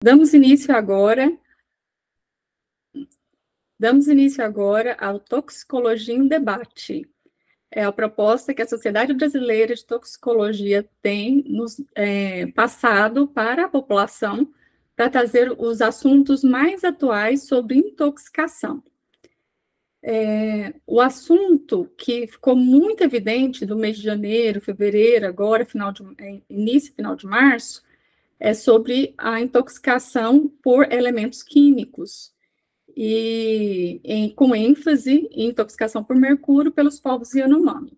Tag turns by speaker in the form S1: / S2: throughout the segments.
S1: Damos início agora ao Toxicologia em Debate. É a proposta que a Sociedade Brasileira de Toxicologia tem nos passado para a população para trazer os assuntos mais atuais sobre intoxicação. O assunto que ficou muito evidente do mês de janeiro, fevereiro, agora, início e final de março, é sobre a intoxicação por elementos químicos, com ênfase em intoxicação por mercúrio pelos povos Yanomami.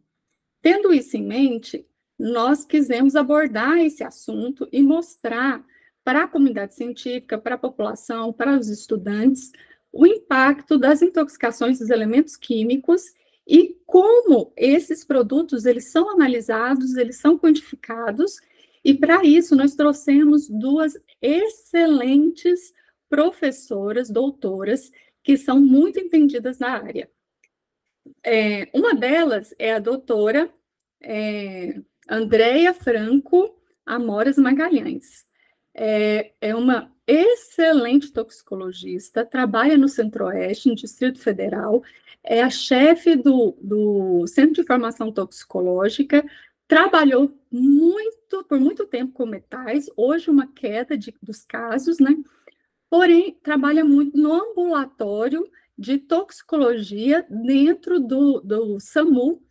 S1: Tendo isso em mente, nós quisemos abordar esse assunto e mostrar para a comunidade científica, para a população, para os estudantes, o impacto das intoxicações dos elementos químicos e como esses produtos eles são analisados, eles são quantificados, e para isso nós trouxemos duas excelentes professoras, doutoras, que são muito entendidas na área. Uma delas é a doutora Andréia Franco Amoras Magalhães. É uma excelente toxicologista, trabalha no Centro-Oeste, no Distrito Federal, é a chefe do Centro de Formação Toxicológica, trabalhou por muito tempo com metais, hoje uma queda dos casos, né? Porém, trabalha muito no ambulatório de toxicologia dentro do SAMU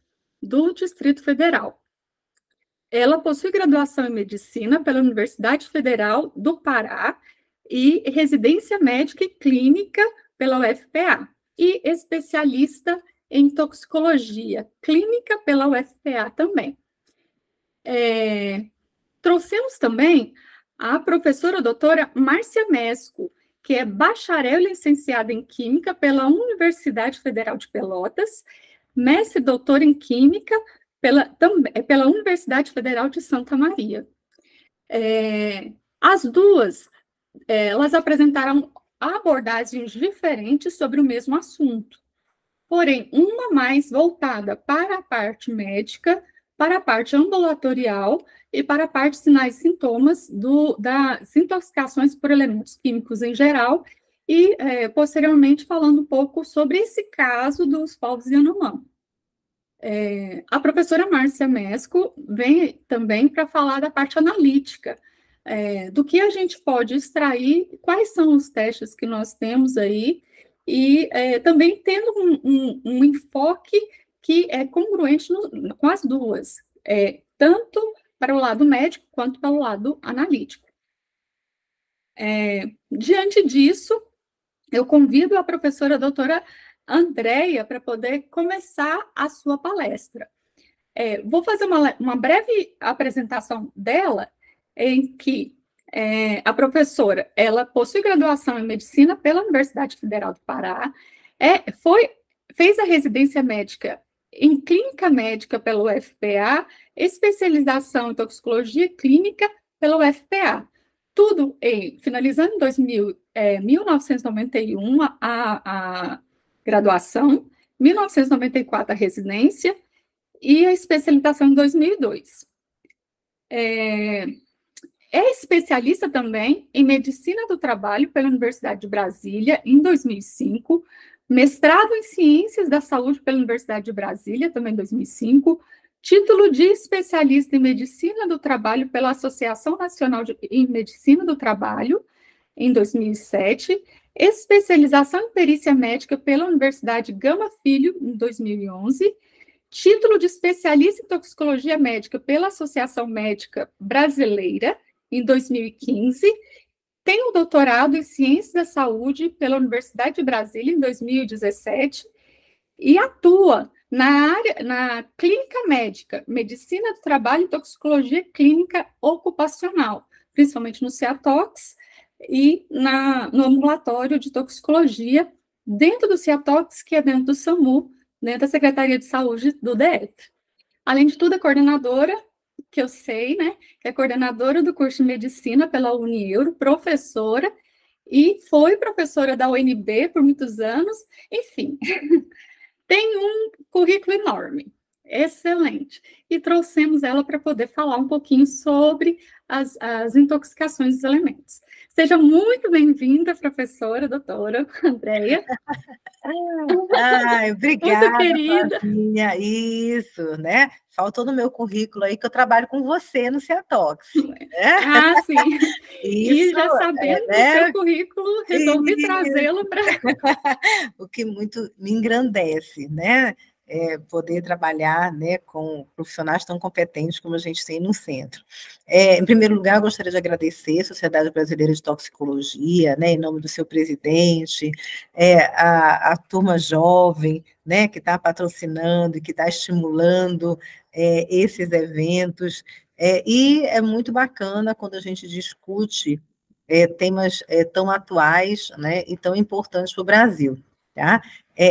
S1: do Distrito Federal. Ela possui graduação em medicina pela Universidade Federal do Pará e residência médica e clínica pela UFPA e especialista em toxicologia clínica pela UFPA também. Trouxemos também a professora doutora Márcia Mesco, que é bacharel e licenciada em Química pela Universidade Federal de Pelotas, mestre e doutora em Química pela Universidade Federal de Santa Maria. As duas, elas apresentaram abordagens diferentes sobre o mesmo assunto, porém, uma mais voltada para a parte médica, para a parte ambulatorial e para a parte sinais e sintomas das intoxicações por elementos químicos em geral, e posteriormente falando um pouco sobre esse caso dos povos Yanomami. A professora Márcia Mesco vem também para falar da parte analítica, do que a gente pode extrair, quais são os testes que nós temos aí, e também tendo um enfoque que é congruente com as duas, tanto para o lado médico quanto para o lado analítico. Diante disso, eu convido a professora doutora Andréia para poder começar a sua palestra. Vou fazer uma breve apresentação dela, em que a professora, ela possui graduação em medicina pela Universidade Federal do Pará, fez a residência médica em clínica médica pela UFPA, especialização em toxicologia clínica pela UFPA. Tudo finalizando em 1991 a graduação, 1994 a residência e a especialização em 2002. É especialista também em Medicina do Trabalho pela Universidade de Brasília, em 2005, mestrado em Ciências da Saúde pela Universidade de Brasília, também em 2005, título de especialista em Medicina do Trabalho pela Associação Nacional em Medicina do Trabalho, em 2007, especialização em Perícia Médica pela Universidade Gama Filho, em 2011, título de especialista em Toxicologia Médica pela Associação Médica Brasileira, em 2015, tem um doutorado em Ciências da Saúde pela Universidade de Brasília, em 2017, e atua na clínica médica, Medicina do Trabalho e Toxicologia Clínica Ocupacional, principalmente no CIATOX e no ambulatório de toxicologia, dentro do CIATOX, que é dentro do SAMU, dentro da Secretaria de Saúde do DF. Além de tudo, é coordenadora, que eu sei, né, que é coordenadora do curso de Medicina pela Unieuro, professora, e foi professora da UNB por muitos anos, enfim, tem um currículo enorme, excelente, e trouxemos ela para poder falar um pouquinho sobre as intoxicações dos elementos. Seja muito bem-vinda, professora, doutora Andréia.
S2: Ai,
S1: Muito
S2: obrigada,
S1: querida.
S2: Flavinha. Isso, né? Faltou no meu currículo aí que eu trabalho com você no Ciatox, né?
S1: Ah, sim. E
S2: Isso,
S1: já sabendo do seu
S2: né?
S1: currículo, resolvi
S2: E
S1: trazê-lo para.
S2: o que muito me engrandece, né? Poder trabalhar, né, com profissionais tão competentes como a gente tem no centro. Em primeiro lugar, eu gostaria de agradecer a Sociedade Brasileira de Toxicologia, né, em nome do seu presidente, a turma jovem, né, que está patrocinando e que está estimulando esses eventos. E é muito bacana quando a gente discute temas tão atuais, né, e tão importantes para o Brasil. Tá?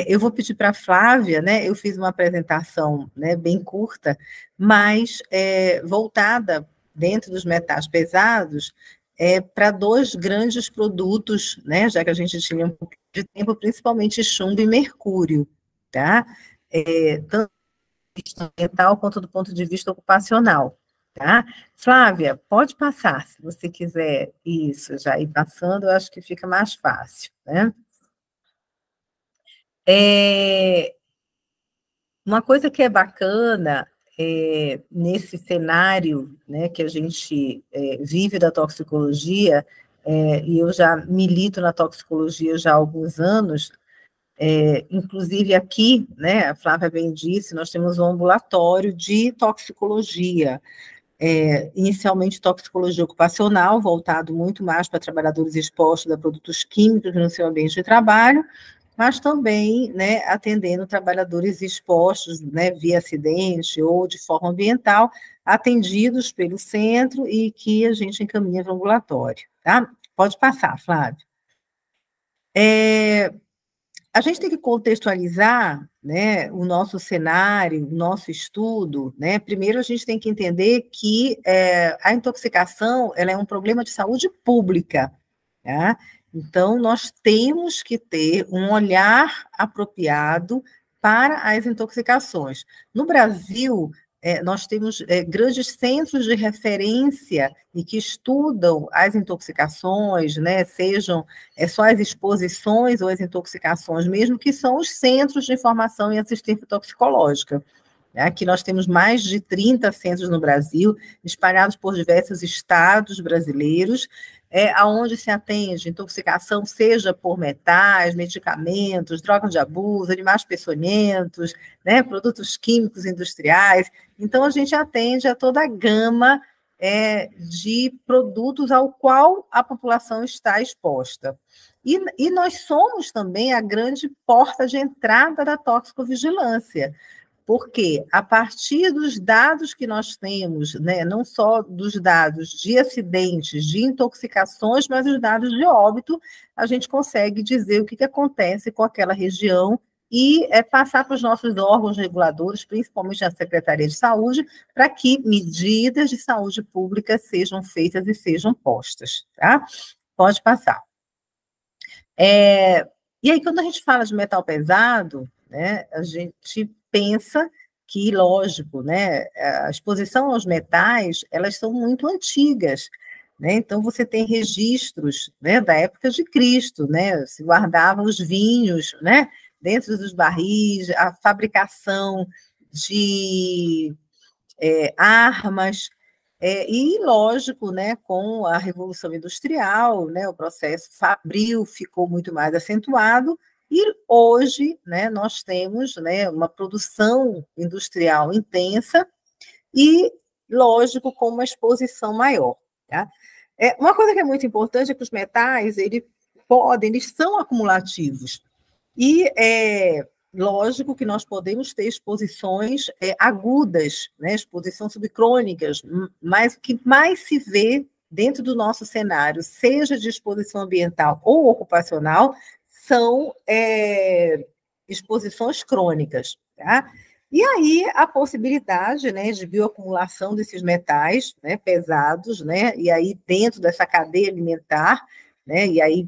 S2: Eu vou pedir para a Flávia, né, eu fiz uma apresentação, né, bem curta, mas voltada dentro dos metais pesados para dois grandes produtos, né, já que a gente tinha um pouco de tempo, principalmente chumbo e mercúrio, tá? Tanto do ponto de vista ambiental quanto do ponto de vista ocupacional. Tá? Flávia, pode passar, se você quiser isso, já ir passando, eu acho que fica mais fácil. Né? Uma coisa que é bacana nesse cenário, né, que a gente vive da toxicologia, e eu já milito na toxicologia já há alguns anos, inclusive aqui, né, a Flávia bem disse, nós temos um ambulatório de toxicologia, inicialmente toxicologia ocupacional, voltado muito mais para trabalhadores expostos a produtos químicos no seu ambiente de trabalho, mas também, né, atendendo trabalhadores expostos, né, via acidente ou de forma ambiental, atendidos pelo centro e que a gente encaminha para o ambulatório, tá? Pode passar, Flávio. A gente tem que contextualizar, né, o nosso cenário, o nosso estudo, né? Primeiro a gente tem que entender que a intoxicação ela é um problema de saúde pública, tá? Então nós temos que ter um olhar apropriado para as intoxicações. No Brasil, nós temos grandes centros de referência e que estudam as intoxicações, né, sejam só as exposições ou as intoxicações mesmo, que são os centros de informação e assistência toxicológica. Aqui nós temos mais de 30 centros no Brasil, espalhados por diversos estados brasileiros, aonde se atende intoxicação, seja por metais, medicamentos, drogas de abuso, animais peçonhentos, né, produtos químicos industriais. Então, a gente atende a toda a gama de produtos ao qual a população está exposta. E nós somos também a grande porta de entrada da toxicovigilância, porque a partir dos dados que nós temos, né, não só dos dados de acidentes, de intoxicações, mas os dados de óbito, a gente consegue dizer o que acontece com aquela região e passar para os nossos órgãos reguladores, principalmente a Secretaria de Saúde, para que medidas de saúde pública sejam feitas e sejam postas. Tá? Pode passar. E aí, quando a gente fala de metal pesado, né, a gente pensa que, lógico, né, a exposição aos metais, elas são muito antigas, né? Então, você tem registros, né, da época de Cristo, né? Se guardavam os vinhos, né, dentro dos barris, a fabricação de armas, e, lógico, né, com a Revolução Industrial, né, o processo fabril ficou muito mais acentuado, e hoje, né, nós temos, né, uma produção industrial intensa e, lógico, com uma exposição maior. Tá? Uma coisa que é muito importante é que os metais, eles são acumulativos. E lógico que nós podemos ter exposições agudas, né, exposições subcrônicas, mas o que mais se vê dentro do nosso cenário, seja de exposição ambiental ou ocupacional, são exposições crônicas. Tá? E aí a possibilidade, né, de bioacumulação desses metais, né, pesados, né, e aí dentro dessa cadeia alimentar, né, e aí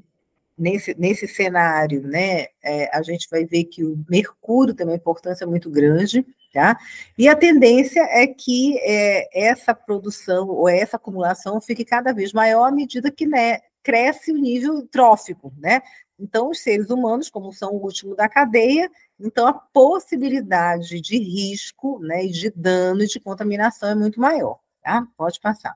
S2: nesse cenário, né, a gente vai ver que o mercúrio tem uma importância muito grande, tá? E a tendência é que essa produção ou essa acumulação fique cada vez maior à medida que, né, cresce o nível trófico, né? Então, os seres humanos, como são o último da cadeia, então a possibilidade de risco, né, e de dano e de contaminação é muito maior, tá? Pode passar.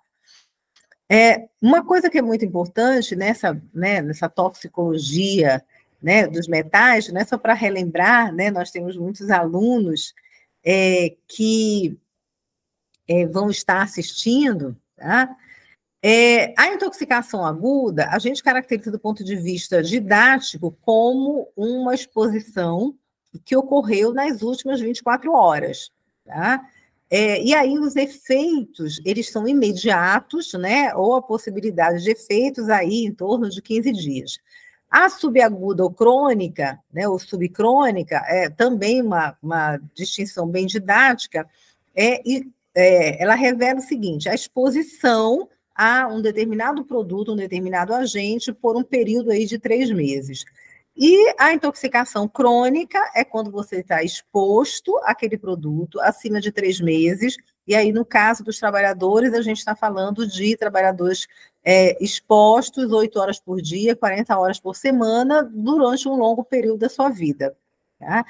S2: Uma coisa que é muito importante nessa toxicologia, né, dos metais, né, só para relembrar, né, nós temos muitos alunos que vão estar assistindo, tá? A intoxicação aguda, a gente caracteriza do ponto de vista didático como uma exposição que ocorreu nas últimas 24 horas, tá? E aí os efeitos, eles são imediatos, né? Ou a possibilidade de efeitos aí em torno de 15 dias. A subaguda ou crônica, né, ou subcrônica, é também uma distinção bem didática, ela revela o seguinte: a exposição a um determinado produto, um determinado agente, por um período aí de 3 meses. E a intoxicação crônica é quando você está exposto àquele produto acima de 3 meses, e aí, no caso dos trabalhadores, a gente está falando de trabalhadores expostos 8 horas por dia, 40 horas por semana, durante um longo período da sua vida. Tá?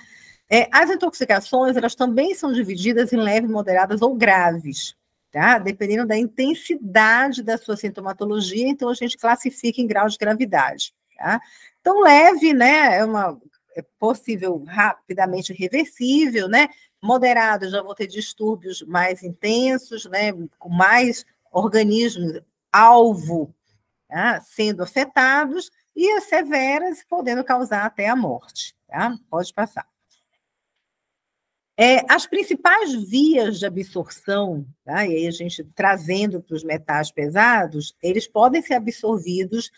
S2: As intoxicações, elas também são divididas em leves, moderadas ou graves, tá? Dependendo da intensidade da sua sintomatologia, então a gente classifica em grau de gravidade, tá? Então, leve, né, é possível rapidamente reversível, né? Moderado, já vou ter distúrbios mais intensos, né, com mais organismos alvo, tá, sendo afetados, e as severas podendo causar até a morte, tá? Pode passar. As principais vias de absorção, tá? E aí a gente trazendo para os metais pesados, eles podem ser absorvidos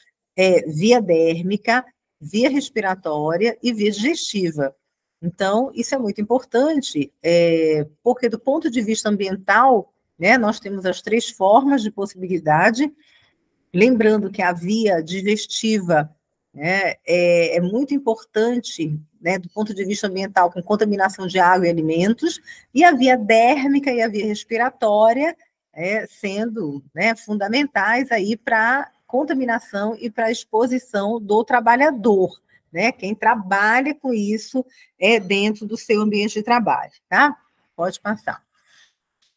S2: via dérmica, via respiratória e via digestiva. Então, isso é muito importante, porque do ponto de vista ambiental, né, nós temos as 3 formas de possibilidade, lembrando que a via digestiva, né, é muito importante, né, do ponto de vista ambiental, com contaminação de água e alimentos, e a via dérmica e a via respiratória sendo, né, fundamentais aí para contaminação e para a exposição do trabalhador, né, quem trabalha com isso dentro do seu ambiente de trabalho, tá? Pode passar.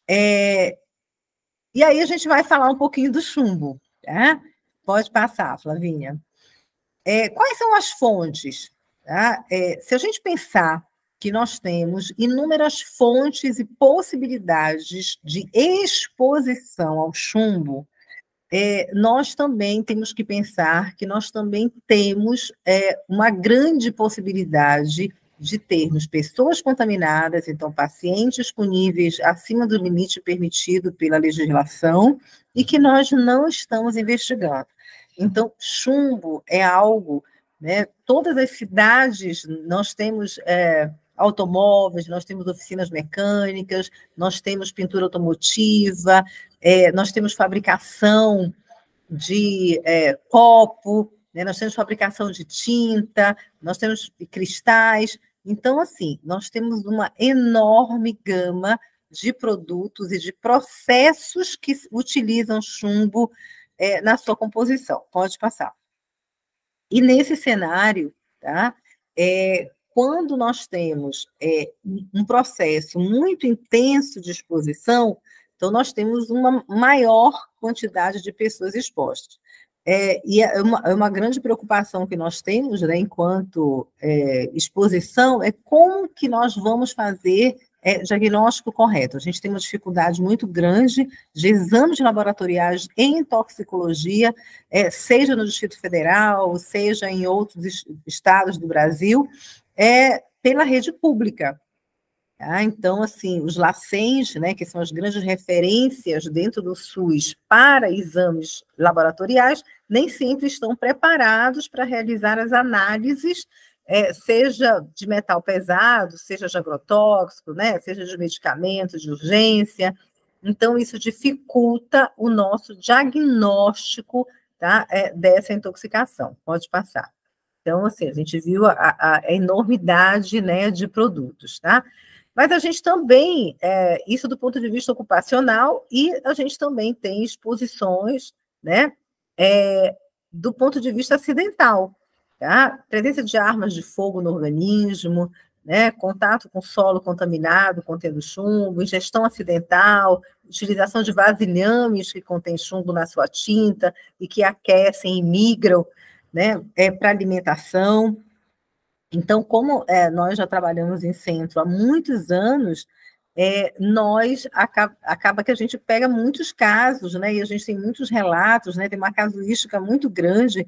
S2: E aí a gente vai falar um pouquinho do chumbo, tá? Pode passar, Flavinha. Quais são as fontes? Tá? Se a gente pensar que nós temos inúmeras fontes e possibilidades de exposição ao chumbo, nós também temos que pensar que nós também temos uma grande possibilidade de termos pessoas contaminadas, então pacientes com níveis acima do limite permitido pela legislação e que nós não estamos investigando. Então, chumbo é algo, né? Todas as cidades nós temos automóveis, nós temos oficinas mecânicas, nós temos pintura automotiva, nós temos fabricação de copo, né? Nós temos fabricação de tinta, nós temos cristais. Então, assim, nós temos uma enorme gama de produtos e de processos que utilizam chumbo na sua composição. Pode passar. E nesse cenário, tá? Quando nós temos um processo muito intenso de exposição, então nós temos uma maior quantidade de pessoas expostas. E é uma grande preocupação que nós temos, né, enquanto exposição, é como que nós vamos fazer diagnóstico correto. A gente tem uma dificuldade muito grande de exames laboratoriais em toxicologia, seja no Distrito Federal, seja em outros estados do Brasil, pela rede pública. Tá? Então, assim, os LACENs, né, que são as grandes referências dentro do SUS para exames laboratoriais, nem sempre estão preparados para realizar as análises, seja de metal pesado, seja de agrotóxico, né, seja de medicamentos de urgência. Então, isso dificulta o nosso diagnóstico, tá, dessa intoxicação. Pode passar. Então, assim, a gente viu a enormidade, né, de produtos, tá? Mas a gente também, isso do ponto de vista ocupacional, e a gente também tem exposições, né, do ponto de vista acidental, tá? Presença de armas de fogo no organismo, né? Contato com solo contaminado, contendo chumbo, ingestão acidental, utilização de vasilhames que contêm chumbo na sua tinta e que aquecem e migram, né, para alimentação. Então, como nós já trabalhamos em centro há muitos anos, acaba que a gente pega muitos casos, né? E a gente tem muitos relatos, né? Tem uma casuística muito grande.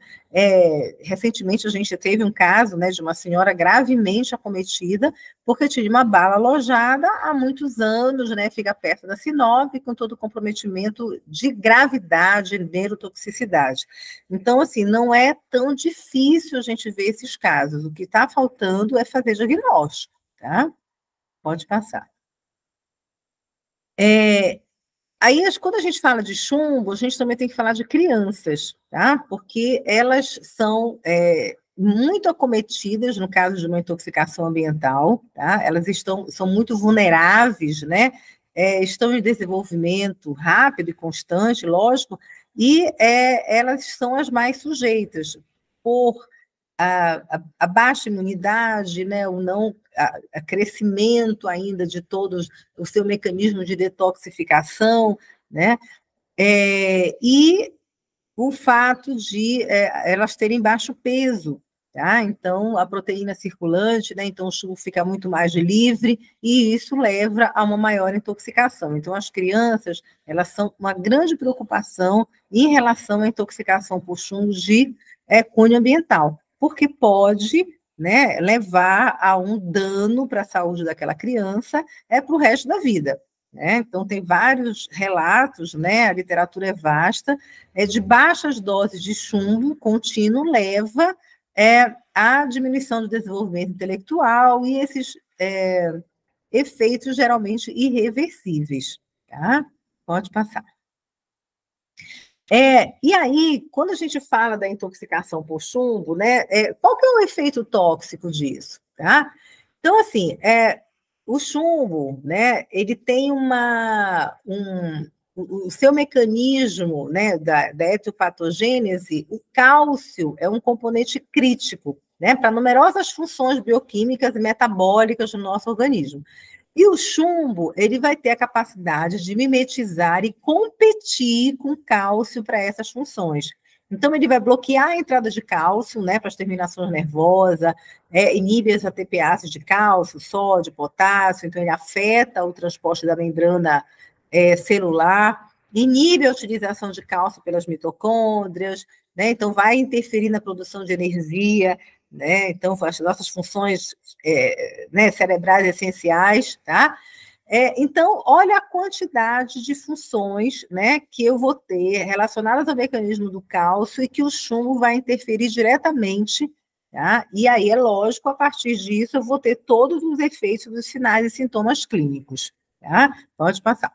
S2: Recentemente a gente teve um caso, né, de uma senhora gravemente acometida porque tinha uma bala alojada há muitos anos, né? Fica perto da Sinop, com todo o comprometimento de gravidade, neurotoxicidade. Então, assim, não é tão difícil a gente ver esses casos. O que está faltando é fazer diagnóstico, tá? Pode passar. Aí, quando a gente fala de chumbo, a gente também tem que falar de crianças, tá? Porque elas são muito acometidas no caso de uma intoxicação ambiental, tá? Elas são muito vulneráveis, né? Estão em desenvolvimento rápido e constante, lógico, e elas são as mais sujeitas por a baixa imunidade, né, o não a crescimento ainda de todos o seu mecanismo de detoxificação, né, e o fato de elas terem baixo peso, tá? Então, a proteína circulante, né, então o chumbo fica muito mais livre, e isso leva a uma maior intoxicação. Então, as crianças, elas são uma grande preocupação em relação à intoxicação por chumbo de cunho ambiental, porque pode, né, levar a um dano para a saúde daquela criança para o resto da vida. Né? Então, tem vários relatos, né, a literatura é vasta, de baixas doses de chumbo contínuo leva à diminuição do desenvolvimento intelectual e esses efeitos geralmente irreversíveis. Tá? Pode passar. E aí, quando a gente fala da intoxicação por chumbo, né, qual que é o efeito tóxico disso? Tá? Então, assim, o chumbo, né, ele tem o seu mecanismo, né, da etiopatogênese. O cálcio é um componente crítico, né, para numerosas funções bioquímicas e metabólicas do nosso organismo. E o chumbo, ele vai ter a capacidade de mimetizar e competir com cálcio para essas funções. Então, ele vai bloquear a entrada de cálcio, né, para as terminações nervosas, inibe as ATPases de cálcio, sódio, potássio, então ele afeta o transporte da membrana celular, inibe a utilização de cálcio pelas mitocôndrias, né, então vai interferir na produção de energia, né, então as nossas funções né, cerebrais essenciais, tá? Então, olha a quantidade de funções, né, que eu vou ter relacionadas ao mecanismo do cálcio e que o chumbo vai interferir diretamente, tá? E aí, é lógico, a partir disso, eu vou ter todos os efeitos dos sinais e sintomas clínicos, tá? Pode passar.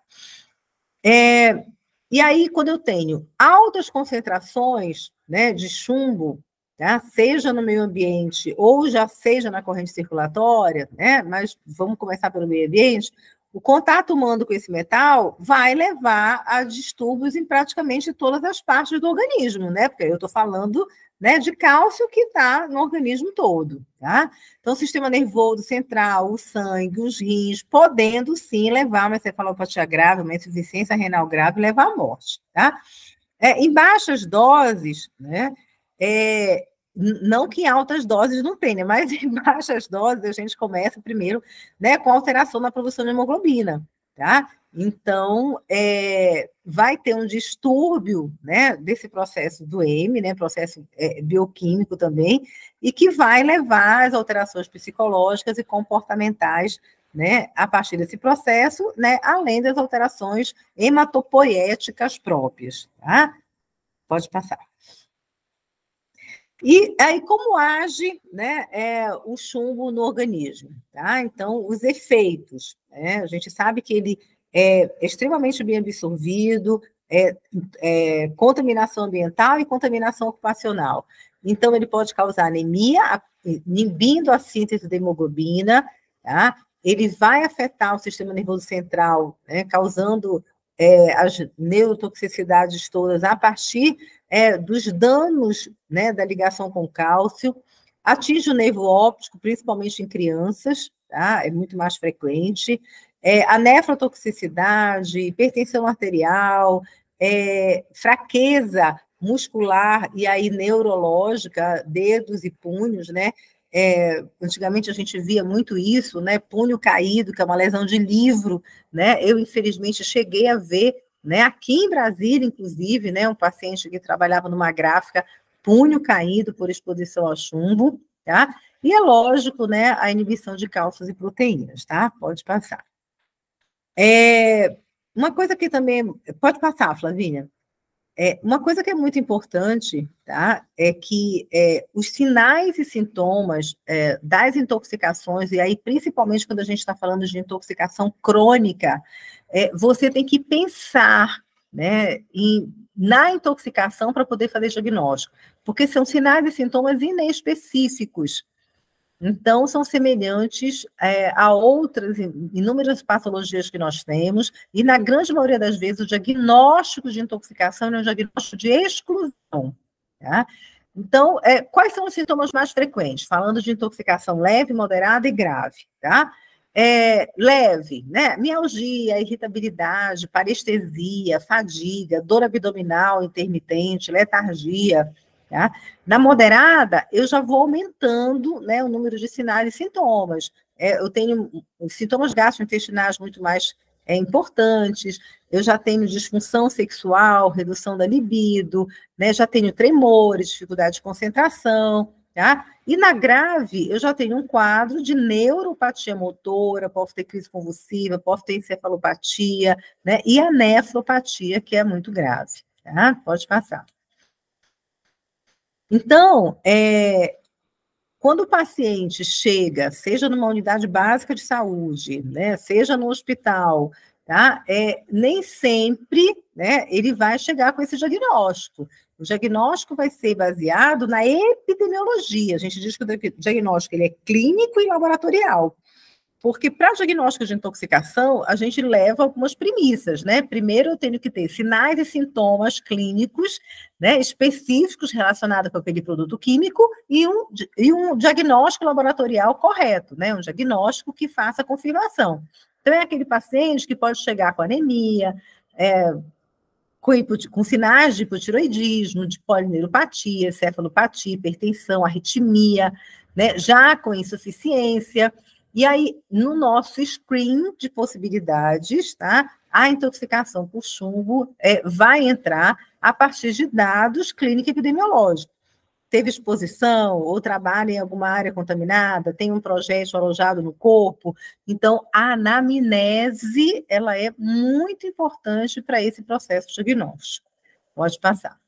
S2: E aí, quando eu tenho altas concentrações, né, de chumbo, tá? Seja no meio ambiente ou já seja na corrente circulatória, né? Mas vamos começar pelo meio ambiente. O contato humano com esse metal vai levar a distúrbios em praticamente todas as partes do organismo, né? Porque eu estou falando, né, de cálcio que está no organismo todo, tá? Então, o sistema nervoso central, o sangue, os rins, podendo sim levar uma encefalopatia grave, uma insuficiência renal grave, levar à morte, tá? Em baixas doses, né? Não que em altas doses não tenha, mas em baixas doses a gente começa primeiro, né, com alteração na produção de hemoglobina, tá? Então, vai ter um distúrbio, né, desse processo do M, né, processo bioquímico também, e que vai levar às alterações psicológicas e comportamentais, né, a partir desse processo, né, além das alterações hematopoéticas próprias, tá? Pode passar. E aí, como age, né, o chumbo no organismo? Tá? Então, os efeitos, né? A gente sabe que ele é extremamente bem absorvido, contaminação ambiental e contaminação ocupacional. Então, ele pode causar anemia, inibindo a síntese da hemoglobina, tá? Ele vai afetar o sistema nervoso central, né, causando as neurotoxicidades todas a partir dos danos, né, da ligação com cálcio, atinge o nervo óptico, principalmente em crianças, tá? É muito mais frequente. A nefrotoxicidade, hipertensão arterial, fraqueza muscular e aí neurológica, dedos e punhos, né? Antigamente a gente via muito isso, né? Punho caído, que é uma lesão de livro, né? Eu, infelizmente, cheguei a ver, né? Aqui em Brasília, inclusive, né? Um paciente que trabalhava numa gráfica, punho caído por exposição ao chumbo, tá? E é lógico, né? A inibição de cálcios e proteínas, tá? Pode passar. Uma coisa que também... Pode passar, Flavinha. Uma coisa que é muito importante, tá, é que os sinais e sintomas das intoxicações, e aí principalmente quando a gente está falando de intoxicação crônica, você tem que pensar, né, na intoxicação para poder fazer diagnóstico, porque são sinais e sintomas inespecíficos. Então, são semelhantes a outras inúmeras patologias que nós temos, e na grande maioria das vezes o diagnóstico de intoxicação é um diagnóstico de exclusão. Tá? Então, quais são os sintomas mais frequentes? Falando de intoxicação leve, moderada e grave. Tá? Leve, né? Mialgia, irritabilidade, parestesia, fadiga, dor abdominal intermitente, letargia. Tá? Na moderada, eu já vou aumentando, né, o número de sinais e sintomas. Eu tenho sintomas gastrointestinais muito mais importantes, eu já tenho disfunção sexual, redução da libido, né, já tenho tremores, dificuldade de concentração, tá? E na grave, eu já tenho um quadro de neuropatia motora, posso ter crise convulsiva, posso ter encefalopatia, né, e a nefropatia, que é muito grave, tá? Pode passar. Então, quando o paciente chega, seja numa unidade básica de saúde, né, seja no hospital, tá, nem sempre, né, ele vai chegar com esse diagnóstico. O diagnóstico vai ser baseado na epidemiologia. A gente diz que o diagnóstico ele é clínico e laboratorial. Porque para diagnóstico de intoxicação, a gente leva algumas premissas, né? Primeiro, eu tenho que ter sinais e sintomas clínicos, né, específicos relacionados com aquele produto químico e um diagnóstico laboratorial correto, né? Um diagnóstico que faça confirmação. Então, é aquele paciente que pode chegar com anemia, com sinais de hipotiroidismo, de polineuropatia, cefalopatia, hipertensão, arritmia, né? Já com insuficiência. E aí, no nosso screen de possibilidades, tá? A intoxicação por chumbo vai entrar a partir de dados clínico-epidemiológicos. Teve exposição, ou trabalha em alguma área contaminada, tem um projétil alojado no corpo. Então, a anamnese, ela é muito importante para esse processo diagnóstico. Pode passar.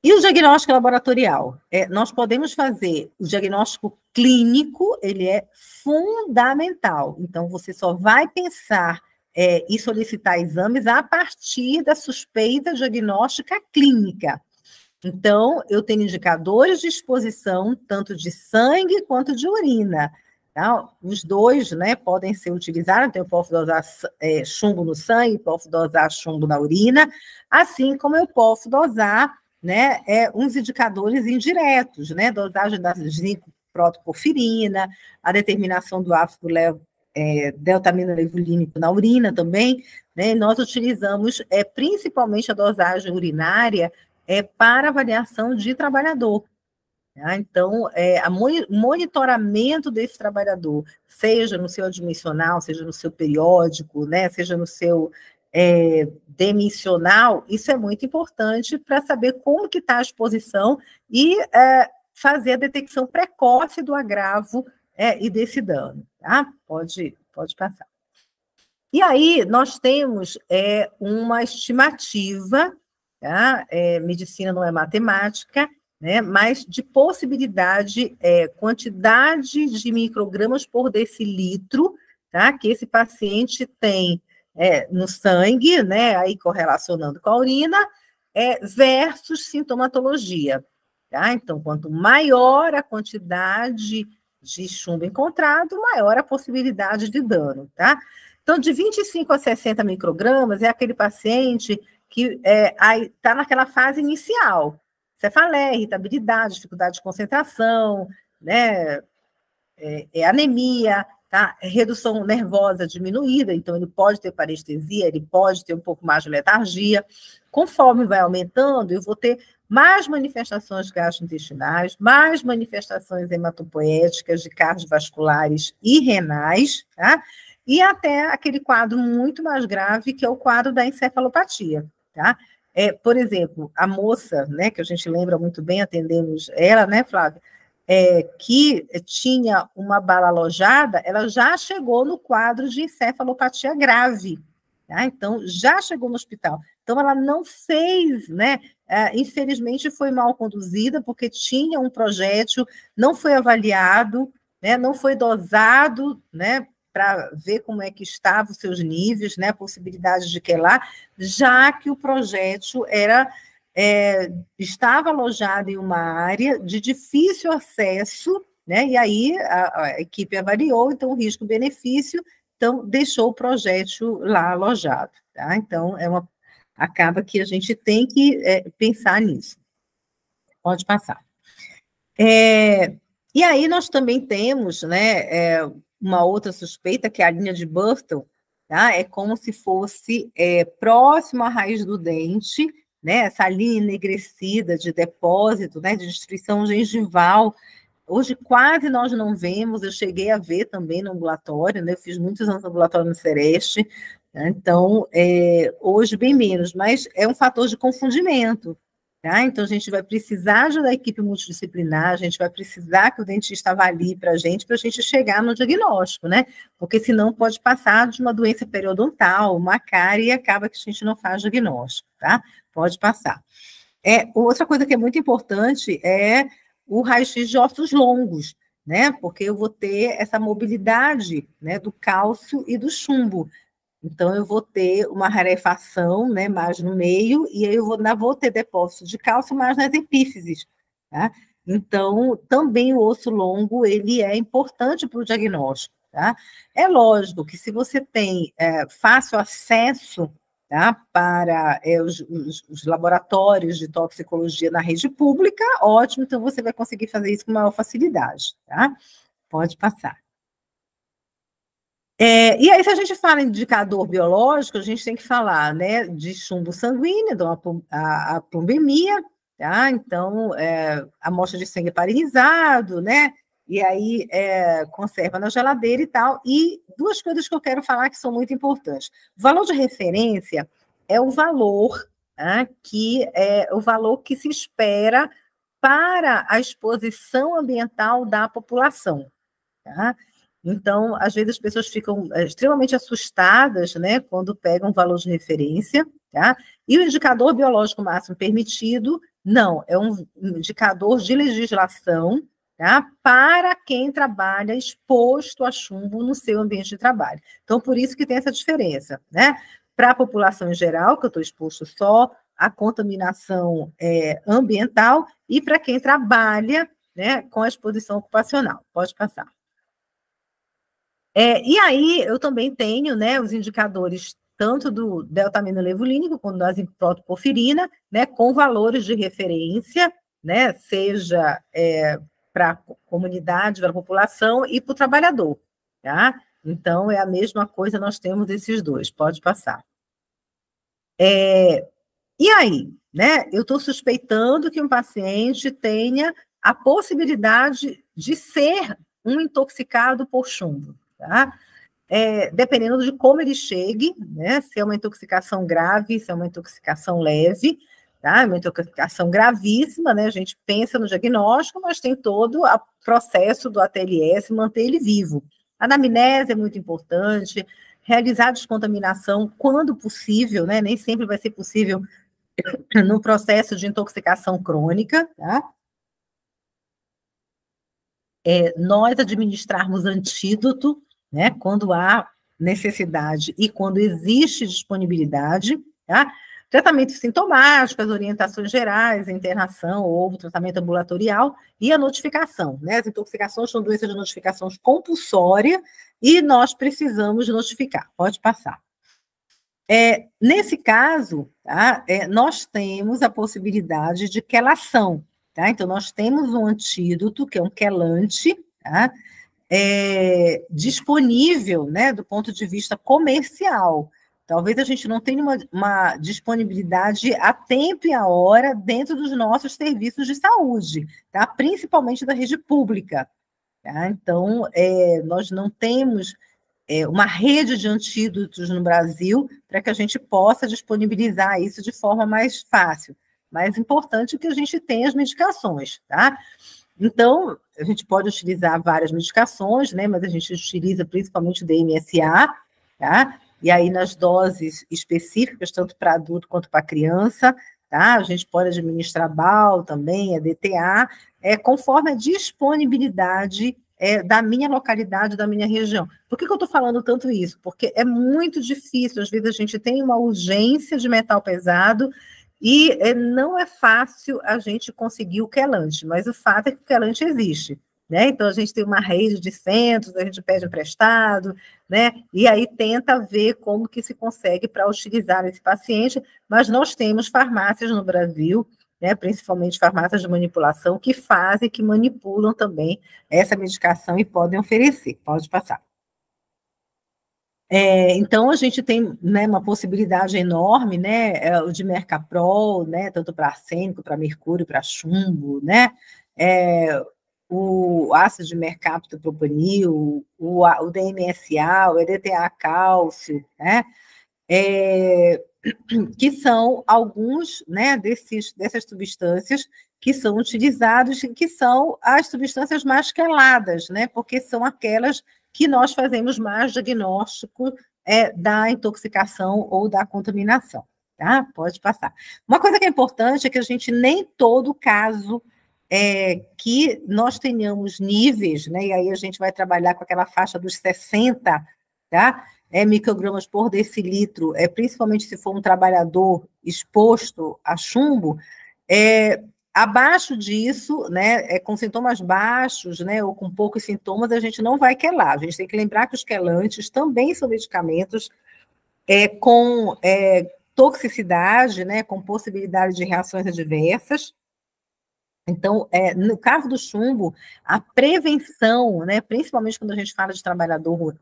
S2: E o diagnóstico laboratorial? Nós podemos fazer o diagnóstico clínico, ele é fundamental. Então, você só vai pensar e solicitar exames a partir da suspeita diagnóstica clínica. Então, eu tenho indicadores de exposição, tanto de sangue quanto de urina. Tá? Os dois, né, podem ser utilizados, então eu posso dosar chumbo no sangue, posso dosar chumbo na urina, assim como eu posso dosar, né, uns indicadores indiretos, né, dosagem da zinco-protoporfirina, a determinação do ácido deltamina-levulínico na urina também, né, nós utilizamos principalmente a dosagem urinária para avaliação de trabalhador. Tá? Então, o monitoramento desse trabalhador, seja no seu admissional, seja no seu periódico, né, seja no seu demissional, isso é muito importante para saber como que está a exposição e fazer a detecção precoce do agravo e desse dano. Tá? Pode passar. E aí, nós temos uma estimativa, tá? Medicina não é matemática, né? Mas de possibilidade, quantidade de microgramas por decilitro, tá? Que esse paciente tem no sangue, né? Aí correlacionando com a urina, versus sintomatologia. Tá? Então, quanto maior a quantidade de chumbo encontrado, maior a possibilidade de dano, tá? Então, de 25 a 60 microgramas é aquele paciente que está naquela fase inicial. Cefaleia, irritabilidade, dificuldade de concentração, né? Anemia, tá? Redução nervosa diminuída, então ele pode ter parestesia, ele pode ter um pouco mais de letargia. Conforme vai aumentando, eu vou ter mais manifestações gastrointestinais, mais manifestações hematopoéticas, de cardiovasculares e renais, tá? E até aquele quadro muito mais grave, que é o quadro da encefalopatia, tá? Por exemplo, a moça, né, que a gente lembra muito bem, atendemos ela, né, Flávia, que tinha uma bala alojada, ela já chegou no quadro de encefalopatia grave, tá? Então, já chegou no hospital. Então, ela não fez, né? Infelizmente, foi mal conduzida, porque tinha um projétil, não foi avaliado, né? Não foi dosado, né? Para ver como é que estavam os seus níveis, né? Possibilidade de quelar, já que o projétil estava alojado em uma área de difícil acesso, né? E aí a equipe avaliou, então, o risco-benefício, então, deixou o projétil lá alojado, tá? Então, acaba que a gente tem que pensar nisso. Pode passar. E aí nós também temos, né, uma outra suspeita, que é a linha de Burton, tá? É como se fosse próximo à raiz do dente, né? Essa linha enegrecida de depósito, né, de destruição gengival. Hoje quase nós não vemos, eu cheguei a ver também no ambulatório, né? Eu fiz muitos anos no ambulatório no Sereste, né? Então, hoje bem menos, mas é um fator de confundimento, tá? Então, a gente vai precisar da equipe multidisciplinar, a gente vai precisar que o dentista avalie para a gente chegar no diagnóstico, né? Porque senão pode passar de uma doença periodontal, uma cárie, e acaba que a gente não faz diagnóstico, tá? Pode passar. Outra coisa que é muito importante é o raio-x de ossos longos, né? Porque eu vou ter essa mobilidade, né, do cálcio e do chumbo. Então, eu vou ter uma rarefação, né, mais no meio, e aí eu ainda vou ter depósito de cálcio mais nas epífises, tá? Então, também o osso longo, ele é importante para o diagnóstico, tá? É lógico que se você tem fácil acesso, tá, para os laboratórios de toxicologia na rede pública, ótimo, então você vai conseguir fazer isso com maior facilidade, tá? Pode passar. E aí, se a gente fala em indicador biológico, a gente tem que falar, né, de chumbo sanguíneo, então a plumbemia, tá? Então, amostra de sangue parinizado, né? E aí, conserva na geladeira e tal. E duas coisas que eu quero falar que são muito importantes. O valor de referência é o valor, tá? Que é o valor que se espera para a exposição ambiental da população, tá? Então, às vezes as pessoas ficam extremamente assustadas, né, quando pegam um valor de referência, tá? E o indicador biológico máximo permitido, não, é um indicador de legislação, tá? Para quem trabalha exposto a chumbo no seu ambiente de trabalho. Então, por isso que tem essa diferença, né? Para a população em geral, que eu estou exposto só à contaminação ambiental, e para quem trabalha, né, com a exposição ocupacional. Pode passar. E aí, eu também tenho, né, os indicadores tanto do delta-aminolevulínico quanto da aziprotoporfirina, né, com valores de referência, né, seja para a comunidade, para a população e para o trabalhador, tá? Então, é a mesma coisa, nós temos esses dois, pode passar. E aí, né, eu estou suspeitando que um paciente tenha a possibilidade de ser um intoxicado por chumbo, tá? Dependendo de como ele chegue, né? Se é uma intoxicação grave, se é uma intoxicação leve, tá? Uma intoxicação gravíssima, né? A gente pensa no diagnóstico, mas tem todo o processo do ATLS, manter ele vivo. A anamnese é muito importante, realizar a descontaminação quando possível, né? Nem sempre vai ser possível no processo de intoxicação crônica, tá? Nós administrarmos antídoto, né, quando há necessidade e quando existe disponibilidade, tá? Tratamento sintomático, as orientações gerais, internação ou tratamento ambulatorial e a notificação, né? As intoxicações são doenças de notificação compulsória e nós precisamos notificar. Pode passar. Nesse caso, tá, nós temos a possibilidade de quelação, tá? Então, nós temos um antídoto, que é um quelante, tá? Disponível, né, do ponto de vista comercial. Talvez a gente não tenha uma disponibilidade a tempo e a hora dentro dos nossos serviços de saúde, tá? Principalmente da rede pública. Tá? Então, nós não temos uma rede de antídotos no Brasil para que a gente possa disponibilizar isso de forma mais fácil. Mais importante é que a gente tenha as medicações, tá? Então, a gente pode utilizar várias medicações, né? Mas a gente utiliza principalmente o DMSA, tá? E aí nas doses específicas, tanto para adulto quanto para criança, tá? A gente pode administrar BAL também, a DTA, conforme a disponibilidade da minha localidade, da minha região. Por que eu estou falando tanto isso? Porque é muito difícil, às vezes a gente tem uma urgência de metal pesado e não é fácil a gente conseguir o quelante, mas o fato é que o quelante existe, né? Então a gente tem uma rede de centros, a gente pede emprestado, né? E aí tenta ver como que se consegue para utilizar esse paciente, mas nós temos farmácias no Brasil, né, principalmente farmácias de manipulação, que fazem, que manipulam também essa medicação e podem oferecer. Pode passar. Então, a gente tem, né, uma possibilidade enorme, né, o de Mercaprol, né, tanto para arsênico, para mercúrio, para chumbo, né, o ácido de mercaptopropanil, o DMSA, o EDTA cálcio, né, que são alguns, né, dessas substâncias que são utilizadas, que são as substâncias mais queladas, né, porque são aquelas que nós fazemos mais diagnóstico da intoxicação ou da contaminação, tá? Pode passar. Uma coisa que é importante é que a gente nem todo caso que nós tenhamos níveis, né, e aí a gente vai trabalhar com aquela faixa dos 60, tá? Microgramas por decilitro, principalmente se for um trabalhador exposto a chumbo, abaixo disso, né, com sintomas baixos, né, ou com poucos sintomas, a gente não vai quelar. A gente tem que lembrar que os quelantes também são medicamentos com toxicidade, né, com possibilidade de reações adversas. Então, no caso do chumbo, a prevenção, né, principalmente quando a gente fala de trabalhador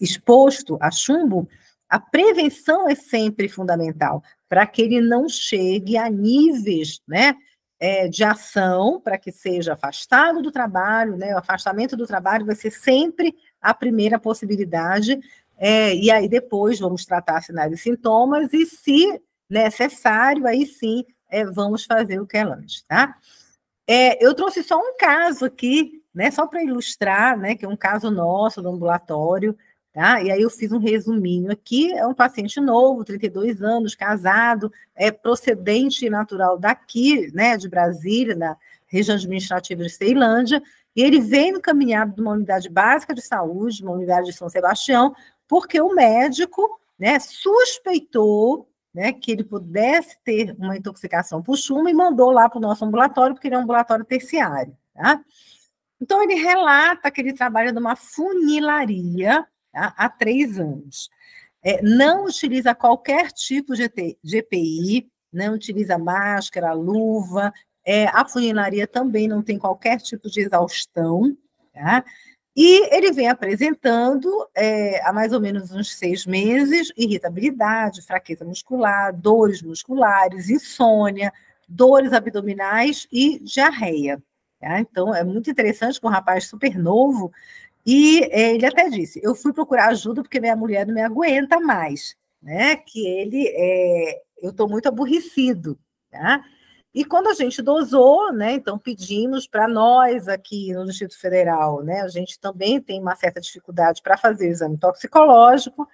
S2: exposto a chumbo, a prevenção é sempre fundamental, para que ele não chegue a níveis, né, de ação, para que seja afastado do trabalho, né, o afastamento do trabalho vai ser sempre a primeira possibilidade, e aí depois vamos tratar sinais e sintomas, e se necessário, aí sim, vamos fazer o quelante, tá? Eu trouxe só um caso aqui, né, só para ilustrar, né, que é um caso nosso do ambulatório, tá? E aí eu fiz um resuminho aqui, é um paciente novo, 32 anos, casado, procedente natural daqui, né, de Brasília, na região administrativa de Ceilândia, e ele veio encaminhado de uma unidade básica de saúde, uma unidade de São Sebastião, porque o médico, né, suspeitou, né, que ele pudesse ter uma intoxicação por chumbo e mandou lá para o nosso ambulatório, porque ele é um ambulatório terciário, tá? Então, ele relata que ele trabalha numa funilaria, tá, há 3 anos. Não utiliza qualquer tipo de EPI, não utiliza máscara, luva, a funilaria também não tem qualquer tipo de exaustão, tá? E ele vem apresentando, há mais ou menos uns 6 meses, irritabilidade, fraqueza muscular, dores musculares, insônia, dores abdominais e diarreia. Tá? Então, é muito interessante com um rapaz super novo, e ele até disse, eu fui procurar ajuda porque minha mulher não me aguenta mais, né? Que eu estou muito aborrecido, tá? E quando a gente dosou, né, então pedimos para nós aqui no Distrito Federal, né, a gente também tem uma certa dificuldade para fazer o exame toxicológico,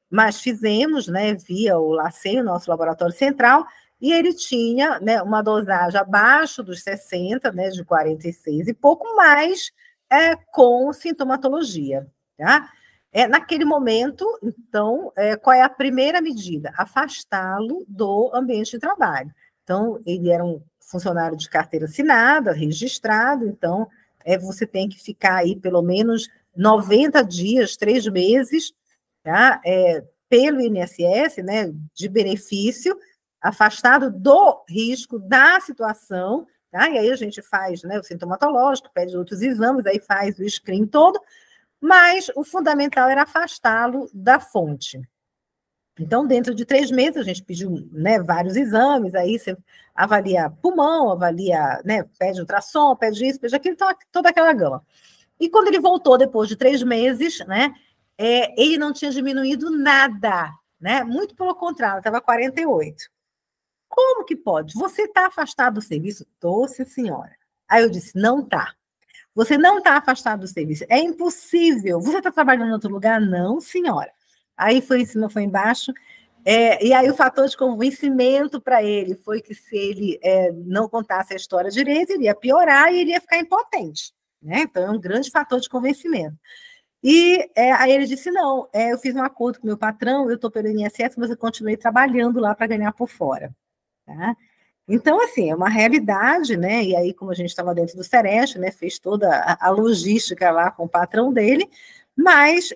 S2: mas fizemos, né, via o LACEN, o nosso laboratório central, e ele tinha, né, uma dosagem abaixo dos 60, né, de 46 e pouco mais, com sintomatologia, tá? Naquele momento, então, qual é a primeira medida? Afastá-lo do ambiente de trabalho. Então, ele era um funcionário de carteira assinada, registrado, então, você tem que ficar aí pelo menos 90 dias, 3 meses, tá? Pelo INSS, né, de benefício, afastado do risco da situação, tá? E aí a gente faz, né, o sintomatológico, pede outros exames, aí faz o screen todo, mas o fundamental era afastá-lo da fonte. Então, dentro de 3 meses, a gente pediu, né, vários exames, aí você avalia pulmão, avalia, né, pede ultrassom, pede isso, pede aquilo, então, toda aquela gama. E quando ele voltou, depois de 3 meses, né, ele não tinha diminuído nada, né, muito pelo contrário, estava 48. Como que pode? Você está afastado do serviço? Tô, sim, senhora. Aí eu disse, não está. Você não está afastado do serviço. É impossível. Você está trabalhando em outro lugar? Não, senhora. Aí foi em cima, foi embaixo. E aí o fator de convencimento para ele foi que se ele não contasse a história direito, ele ia piorar e ele ia ficar impotente. Né? Então, é um grande fator de convencimento. E aí ele disse, não, eu fiz um acordo com meu patrão, eu estou pelo INSS, mas eu continuei trabalhando lá para ganhar por fora. Tá? Então, assim, é uma realidade, né? E aí, como a gente estava dentro do Sereste, né, fez toda a logística lá com o patrão dele, mas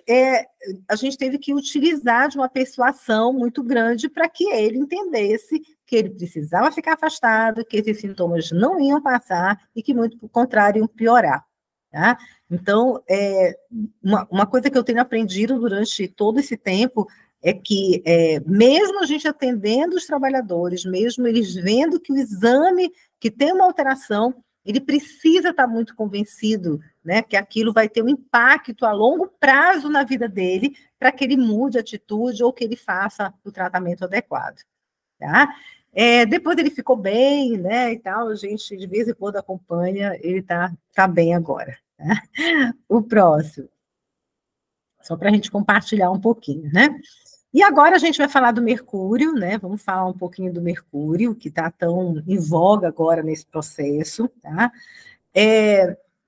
S2: a gente teve que utilizar de uma persuasão muito grande para que ele entendesse que ele precisava ficar afastado, que esses sintomas não iam passar e que, muito pelo contrário, iam piorar. Tá? Então, uma coisa que eu tenho aprendido durante todo esse tempo é que, mesmo a gente atendendo os trabalhadores, mesmo eles vendo que o exame, que tem uma alteração, ele precisa estar muito convencido, né, que aquilo vai ter um impacto a longo prazo na vida dele, para que ele mude a atitude ou que ele faça o tratamento adequado. Tá? Depois ele ficou bem, né, e tal, a gente de vez em quando acompanha, ele tá bem agora. Tá? O próximo, só para a gente compartilhar um pouquinho, né? E agora a gente vai falar do mercúrio, né? Vamos falar um pouquinho do mercúrio, que está tão em voga agora nesse processo, tá?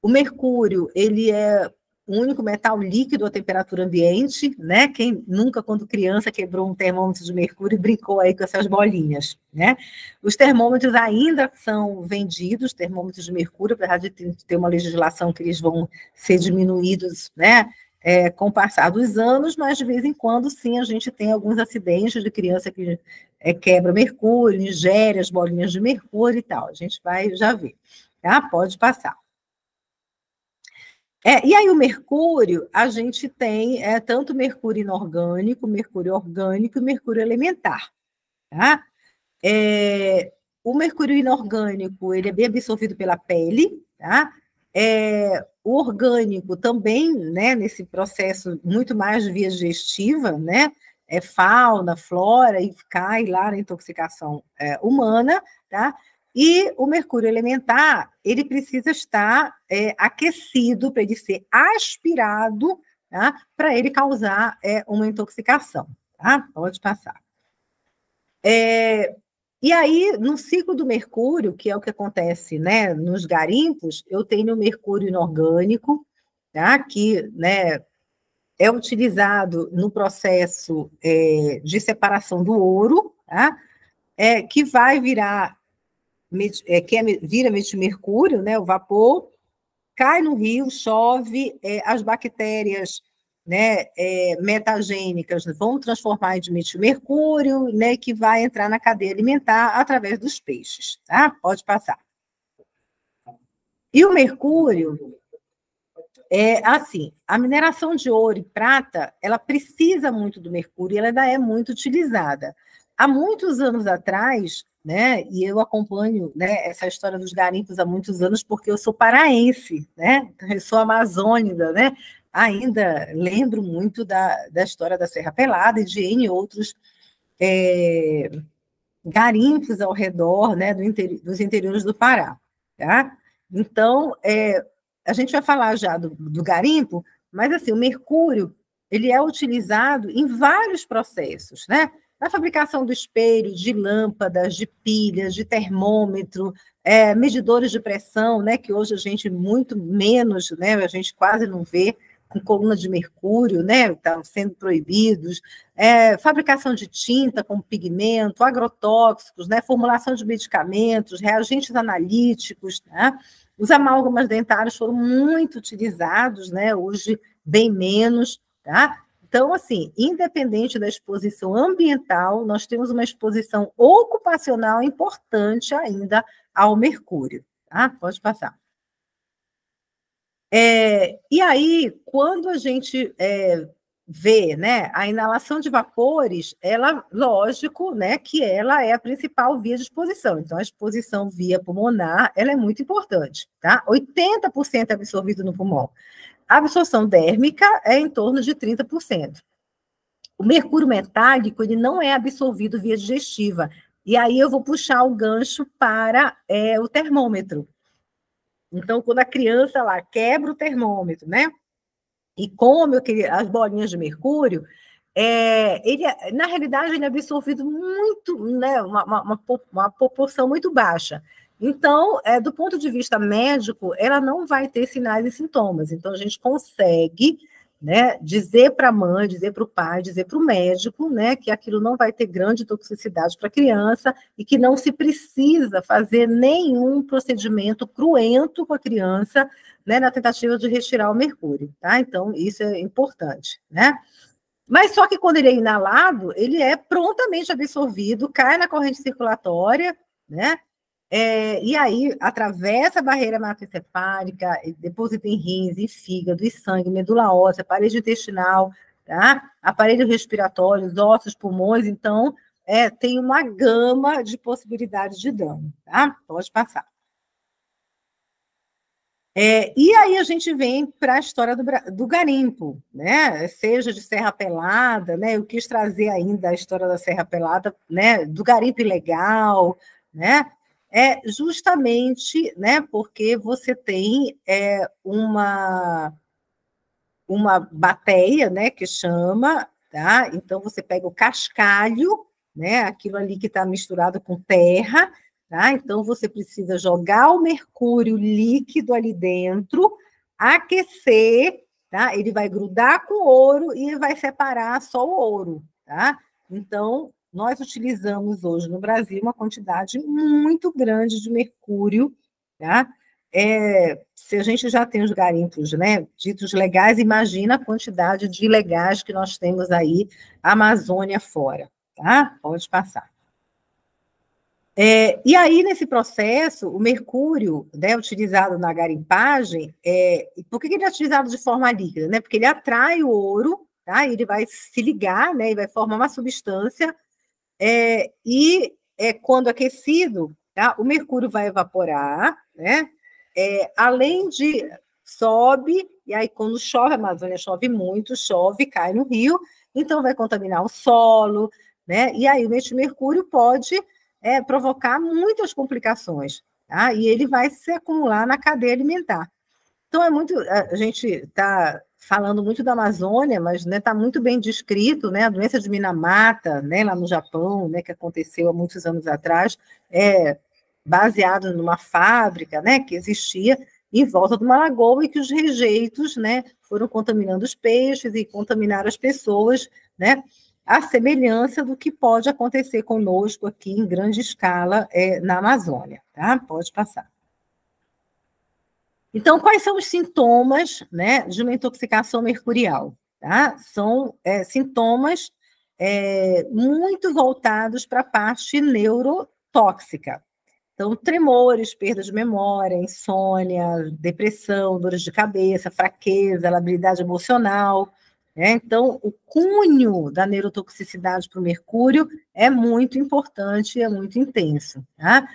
S2: O mercúrio, ele é o único metal líquido à temperatura ambiente, né? Quem nunca, quando criança, quebrou um termômetro de mercúrio e brincou aí com essas bolinhas, né? Os termômetros ainda são vendidos, termômetros de mercúrio, apesar de ter uma legislação que eles vão ser diminuídos, né? Com o passar dos anos, mas de vez em quando, sim, a gente tem alguns acidentes de criança que quebra mercúrio, ingere as bolinhas de mercúrio e tal. A gente vai já ver, tá? Pode passar. E aí o mercúrio, a gente tem tanto mercúrio inorgânico, mercúrio orgânico e mercúrio elementar, tá? O mercúrio inorgânico, ele é bem absorvido pela pele, tá? O orgânico também, né, nesse processo muito mais de via digestiva, né, fauna, flora, e cai lá na intoxicação humana, tá? E o mercúrio elementar, ele precisa estar aquecido para ele ser aspirado, tá? Para ele causar uma intoxicação, tá? Pode passar. E aí, no ciclo do mercúrio, que é o que acontece, né, nos garimpos, eu tenho o mercúrio inorgânico, tá, que, né, é utilizado no processo de separação do ouro, tá, que vai virar, vira metilmercúrio, né, o vapor, cai no rio, chove, as bactérias, né, metagênicas vão transformar em metilmercúrio, né, que vai entrar na cadeia alimentar através dos peixes, tá? Pode passar. E o mercúrio, assim, a mineração de ouro e prata, ela precisa muito do mercúrio, ela ainda é muito utilizada. Há muitos anos atrás, né, e eu acompanho, né, essa história dos garimpos há muitos anos, porque eu sou paraense, né, eu sou amazônica, né, ainda lembro muito da história da Serra Pelada e de N outros garimpos ao redor, né, dos interiores do Pará, tá? Então, a gente vai falar já do garimpo, mas assim, o mercúrio, ele é utilizado em vários processos, né? Na fabricação do espelho, de lâmpadas, de pilhas, de termômetro, medidores de pressão, né? Que hoje a gente muito menos, né? A gente quase não vê, com coluna de mercúrio, né, estão sendo proibidos, fabricação de tinta como pigmento, agrotóxicos, né, formulação de medicamentos, reagentes analíticos, né, os amálgamas dentários foram muito utilizados, né, hoje bem menos, tá? Então, assim, independente da exposição ambiental, nós temos uma exposição ocupacional importante ainda ao mercúrio, tá? Pode passar. E aí, quando a gente vê, né, a inalação de vapores, ela, lógico, né, que ela é a principal via de exposição. Então, a exposição via pulmonar, ela é muito importante, tá? 80% é absorvido no pulmão. A absorção dérmica é em torno de 30%. O mercúrio metálico, ele não é absorvido via digestiva. E aí eu vou puxar o gancho para o termômetro. Então, quando a criança lá quebra o termômetro, né? E come as bolinhas de mercúrio, ele, na realidade, ele é absorvido muito, né? Uma proporção muito baixa. Então, do ponto de vista médico, ela não vai ter sinais e sintomas. Então, a gente consegue, né, dizer para a mãe, dizer para o pai, dizer para o médico, né, que aquilo não vai ter grande toxicidade para a criança e que não se precisa fazer nenhum procedimento cruento com a criança, né, na tentativa de retirar o mercúrio, tá? Então, isso é importante, né? Mas só que quando ele é inalado, ele é prontamente absorvido, cai na corrente circulatória, né? E aí atravessa a barreira hematoencefálica, deposita em rins, em fígado, em sangue, medula óssea, parede intestinal, tá? Aparelho respiratório, os ossos, pulmões, então tem uma gama de possibilidades de dano, tá? Pode passar. E aí a gente vem para a história do garimpo, né? Seja de Serra Pelada, né? Eu quis trazer ainda a história da Serra Pelada, né? Do garimpo ilegal, né? Justamente, né? Porque você tem uma bateia, né? Que chama, tá? Então você pega o cascalho, né? Aquilo ali que está misturado com terra. Tá? Então, você precisa jogar o mercúrio líquido ali dentro, aquecer, tá? Ele vai grudar com o ouro e vai separar só o ouro. Tá? Então, nós utilizamos hoje no Brasil uma quantidade muito grande de mercúrio. Tá? Se a gente já tem os garimpos, né, ditos legais, imagina a quantidade de ilegais que nós temos aí, Amazônia fora. Tá? Pode passar. E aí, nesse processo, o mercúrio, né, utilizado na garimpagem, por que ele é utilizado de forma líquida? Né? Porque ele atrai o ouro, tá? Ele vai se ligar, né, e vai formar uma substância, quando aquecido, tá? O mercúrio vai evaporar, né? Além de sobe, e aí quando chove, a Amazônia chove muito, chove, cai no rio, então vai contaminar o solo, né? E aí esse mercúrio pode provocar muitas complicações, tá? E ele vai se acumular na cadeia alimentar. Então, a gente está falando muito da Amazônia, mas está, né, muito bem descrito, né, a doença de Minamata, né, lá no Japão, né, que aconteceu há muitos anos atrás, baseado numa fábrica, né, que existia em volta de uma lagoa e que os rejeitos, né, foram contaminando os peixes e contaminaram as pessoas, né, a semelhança do que pode acontecer conosco aqui em grande escala na Amazônia, tá? Pode passar. Então, quais são os sintomas, né, de uma intoxicação mercurial? Tá? São sintomas muito voltados para a parte neurotóxica. Então, tremores, perda de memória, insônia, depressão, dores de cabeça, fraqueza, labilidade emocional. Então, o cunho da neurotoxicidade para o mercúrio é muito importante e é muito intenso. Tá?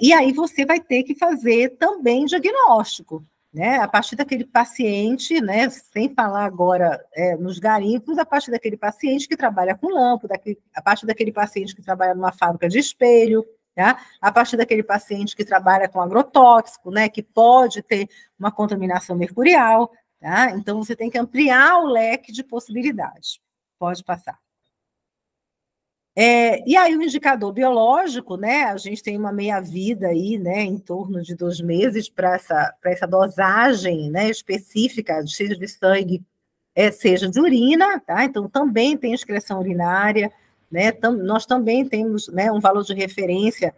S2: E aí você vai ter que fazer também diagnóstico, né? A partir daquele paciente, né? Sem falar agora nos garimpos, a partir daquele paciente que trabalha com lâmpada, a partir daquele paciente que trabalha numa fábrica de espelho, tá? A partir daquele paciente que trabalha com agrotóxico, né? Que pode ter uma contaminação mercurial, tá? Então você tem que ampliar o leque de possibilidades. Pode passar. E aí o indicador biológico, né, a gente tem uma meia-vida aí, né, em torno de 2 meses para essa dosagem, né, específica, seja de sangue, seja de urina, tá? Então também tem excreção urinária, né? Nós também temos, né, um valor de referência,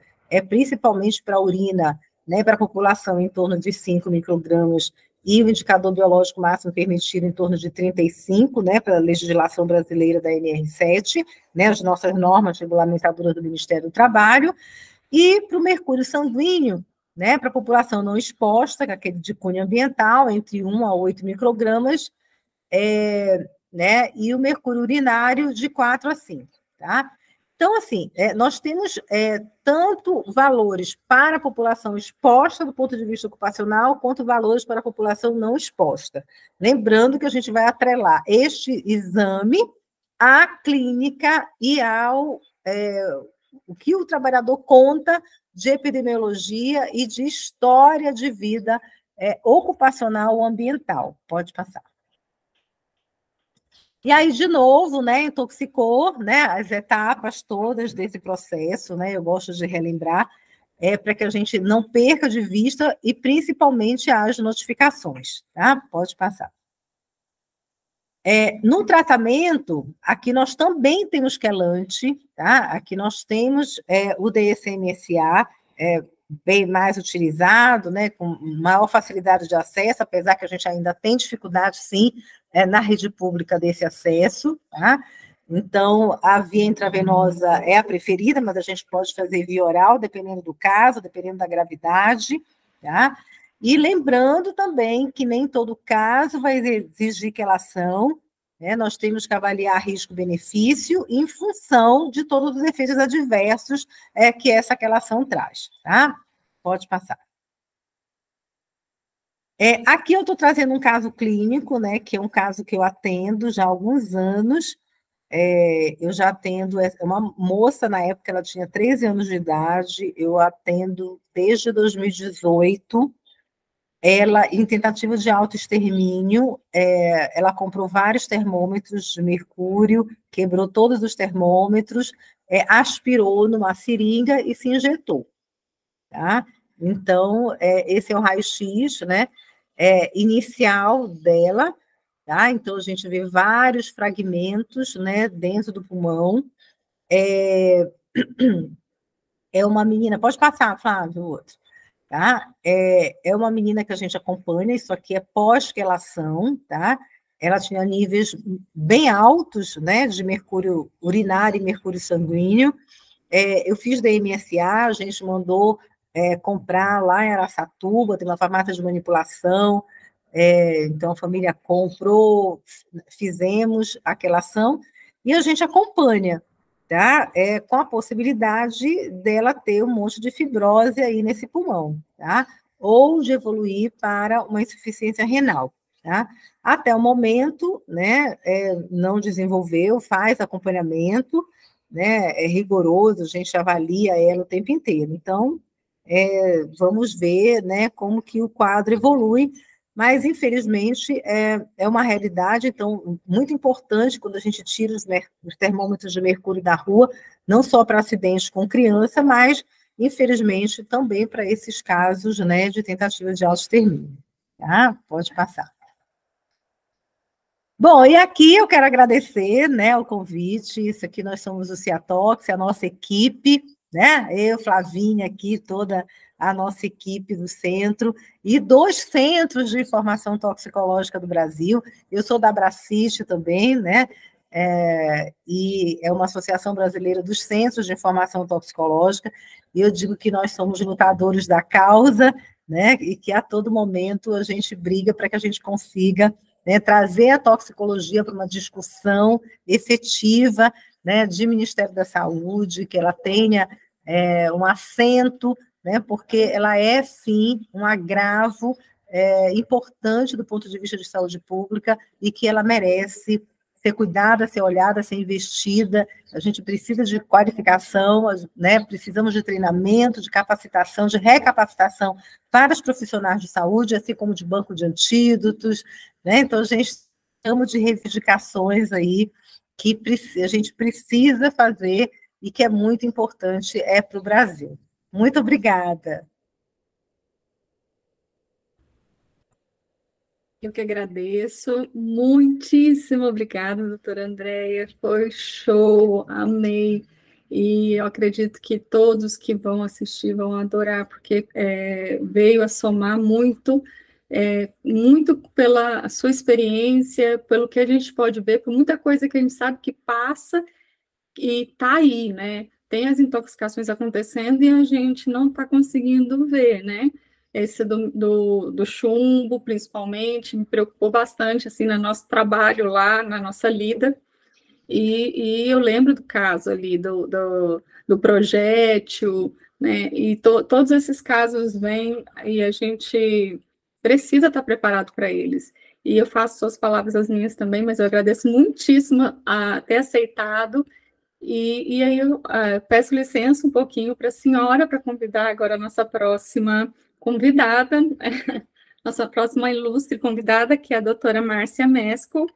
S2: principalmente para a urina, né, para a população em torno de 5 microgramas, e o indicador biológico máximo permitido em torno de 35, né, para a legislação brasileira da NR7, né, as nossas normas regulamentadoras do Ministério do Trabalho, e para o mercúrio sanguíneo, né, para a população não exposta, aquele de cunho ambiental, entre 1 a 8 microgramas, né, e o mercúrio urinário de 4 a 5, tá? Então, assim, nós temos tanto valores para a população exposta do ponto de vista ocupacional, quanto valores para a população não exposta. Lembrando que a gente vai atrelar este exame à clínica e ao o que o trabalhador conta de epidemiologia e de história de vida ocupacional ou ambiental. Pode passar. E aí, de novo, né, intoxicou, né, as etapas todas desse processo, né, eu gosto de relembrar, para que a gente não perca de vista, e principalmente as notificações, tá? Pode passar. No tratamento, aqui nós também temos quelante, tá? Aqui nós temos o DSM-SA, bem mais utilizado, né, com maior facilidade de acesso, apesar que a gente ainda tem dificuldade, sim, na rede pública desse acesso, tá? Então, a via intravenosa é a preferida, mas a gente pode fazer via oral, dependendo do caso, dependendo da gravidade, tá? E lembrando também que nem todo caso vai exigir quelação, né? Nós temos que avaliar risco-benefício em função de todos os efeitos adversos que essa quelação traz, tá? Pode passar. Aqui eu estou trazendo um caso clínico, né, que é um caso que eu atendo já há alguns anos. Eu já atendo uma moça, na época ela tinha 13 anos de idade, eu atendo desde 2018. Ela, em tentativa de autoextermínio, ela comprou vários termômetros de mercúrio, quebrou todos os termômetros, aspirou numa seringa e se injetou, tá? Então, esse é o raio-x, né, inicial dela, tá? Então, a gente vê vários fragmentos, né, dentro do pulmão. É uma menina, pode passar, Flávio, o outro. Tá? É uma menina que a gente acompanha, isso aqui é pós-quelação, tá? Ela tinha níveis bem altos, né, de mercúrio urinário e mercúrio sanguíneo. Eu fiz da MSA, a gente mandou comprar lá em Araçatuba, tem uma farmácia de manipulação, então a família comprou, fizemos a quelação, e a gente acompanha, tá? Com a possibilidade dela ter um monte de fibrose aí nesse pulmão, tá? Ou de evoluir para uma insuficiência renal, tá? Até o momento, né, não desenvolveu, faz acompanhamento, né, é rigoroso, a gente avalia ela o tempo inteiro. Então, vamos ver, né, como que o quadro evolui, mas, infelizmente, é uma realidade, então, muito importante quando a gente tira os termômetros de mercúrio da rua, não só para acidentes com criança, mas, infelizmente, também para esses casos, né, de tentativa de autoextermínio. Tá? Pode passar. Bom, e aqui eu quero agradecer, né, o convite. Isso aqui nós somos o Ciatox, a nossa equipe, né? Eu, Flavinha, aqui, toda a nossa equipe do centro, e 2 centros de informação toxicológica do Brasil. Eu sou da Abraciste também, né? E é uma associação brasileira dos centros de informação toxicológica, e eu digo que nós somos lutadores da causa, né? E que a todo momento a gente briga para que a gente consiga, né, trazer a toxicologia para uma discussão efetiva, né, de Ministério da Saúde, que ela tenha um assento, né, porque ela é, sim, um agravo importante do ponto de vista de saúde pública e que ela merece ser cuidada, ser olhada, ser investida. A gente precisa de qualificação, né, precisamos de treinamento, de capacitação, de recapacitação para os profissionais de saúde, assim como de banco de antídotos, né? Então, a gente chama de reivindicações aí que a gente precisa fazer e que é muito importante para o Brasil. Muito obrigada.
S1: Eu que agradeço. Muitíssimo obrigada, doutora Andréia. Foi show, amei. E eu acredito que todos que vão assistir vão adorar, porque veio a somar muito, muito pela sua experiência, pelo que a gente pode ver, por muita coisa que a gente sabe que passa e está aí, né? Tem as intoxicações acontecendo e a gente não está conseguindo ver, né? Esse do chumbo, principalmente, me preocupou bastante, assim, no nosso trabalho lá, na nossa lida, e eu lembro do caso ali, do projétil, né? E todos esses casos vêm e a gente precisa estar preparado para eles. E eu faço suas palavras as minhas também, mas eu agradeço muitíssimo a ter aceitado. E aí eu peço licença um pouquinho para a senhora para convidar agora a nossa próxima convidada, nossa próxima ilustre convidada, que é a doutora Márcia Mesco.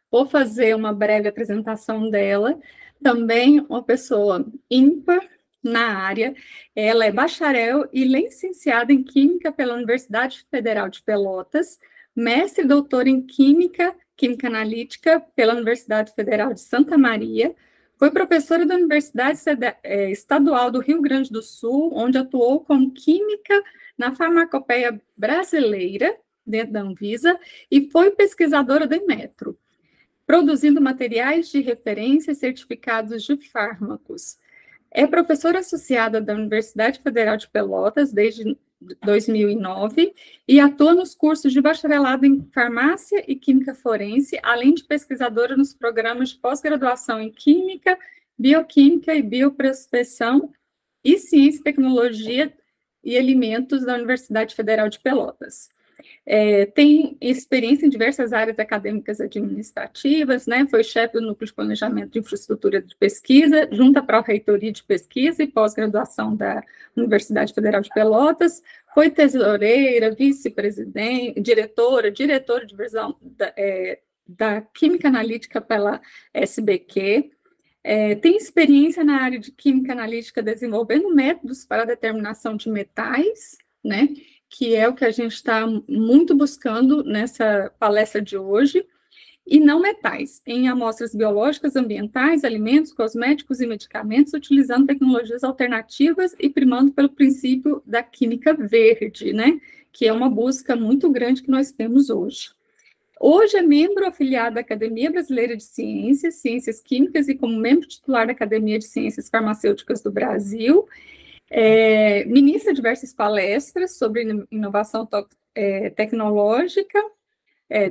S1: Vou fazer uma breve apresentação dela. Também uma pessoa ímpar na área. Ela é bacharel e licenciada em Química pela Universidade Federal de Pelotas, mestre e doutora em Química Analítica pela Universidade Federal de Santa Maria. Foi professora da Universidade Estadual do Rio Grande do Sul, onde atuou como química na farmacopeia brasileira, dentro da Anvisa, e foi pesquisadora do Inmetro, produzindo materiais de referência certificados de fármacos. É professora associada da Universidade Federal de Pelotas desde 2009 e atua nos cursos de bacharelado em farmácia e química forense, além de pesquisadora nos programas de pós-graduação em química, bioquímica e bioprospecção e ciência e tecnologia e alimentos da Universidade Federal de Pelotas. Tem experiência em diversas áreas acadêmicas administrativas, né? Foi chefe do Núcleo de Planejamento de Infraestrutura de Pesquisa, junto à Pró-Reitoria de Pesquisa e Pós-Graduação da Universidade Federal de Pelotas, foi tesoureira, vice-presidente, diretora de divisão da Química Analítica pela SBQ, tem experiência na área de Química Analítica desenvolvendo métodos para a determinação de metais, né? Que é o que a gente está muito buscando nessa palestra de hoje, e não metais, em amostras biológicas, ambientais, alimentos, cosméticos e medicamentos, utilizando tecnologias alternativas e primando pelo princípio da química verde, né? Que é uma busca muito grande que nós temos hoje. Hoje é membro afiliado da Academia Brasileira de Ciências, Ciências Químicas e como membro titular da Academia de Ciências Farmacêuticas do Brasil. Ministra diversas palestras sobre inovação tecnológica,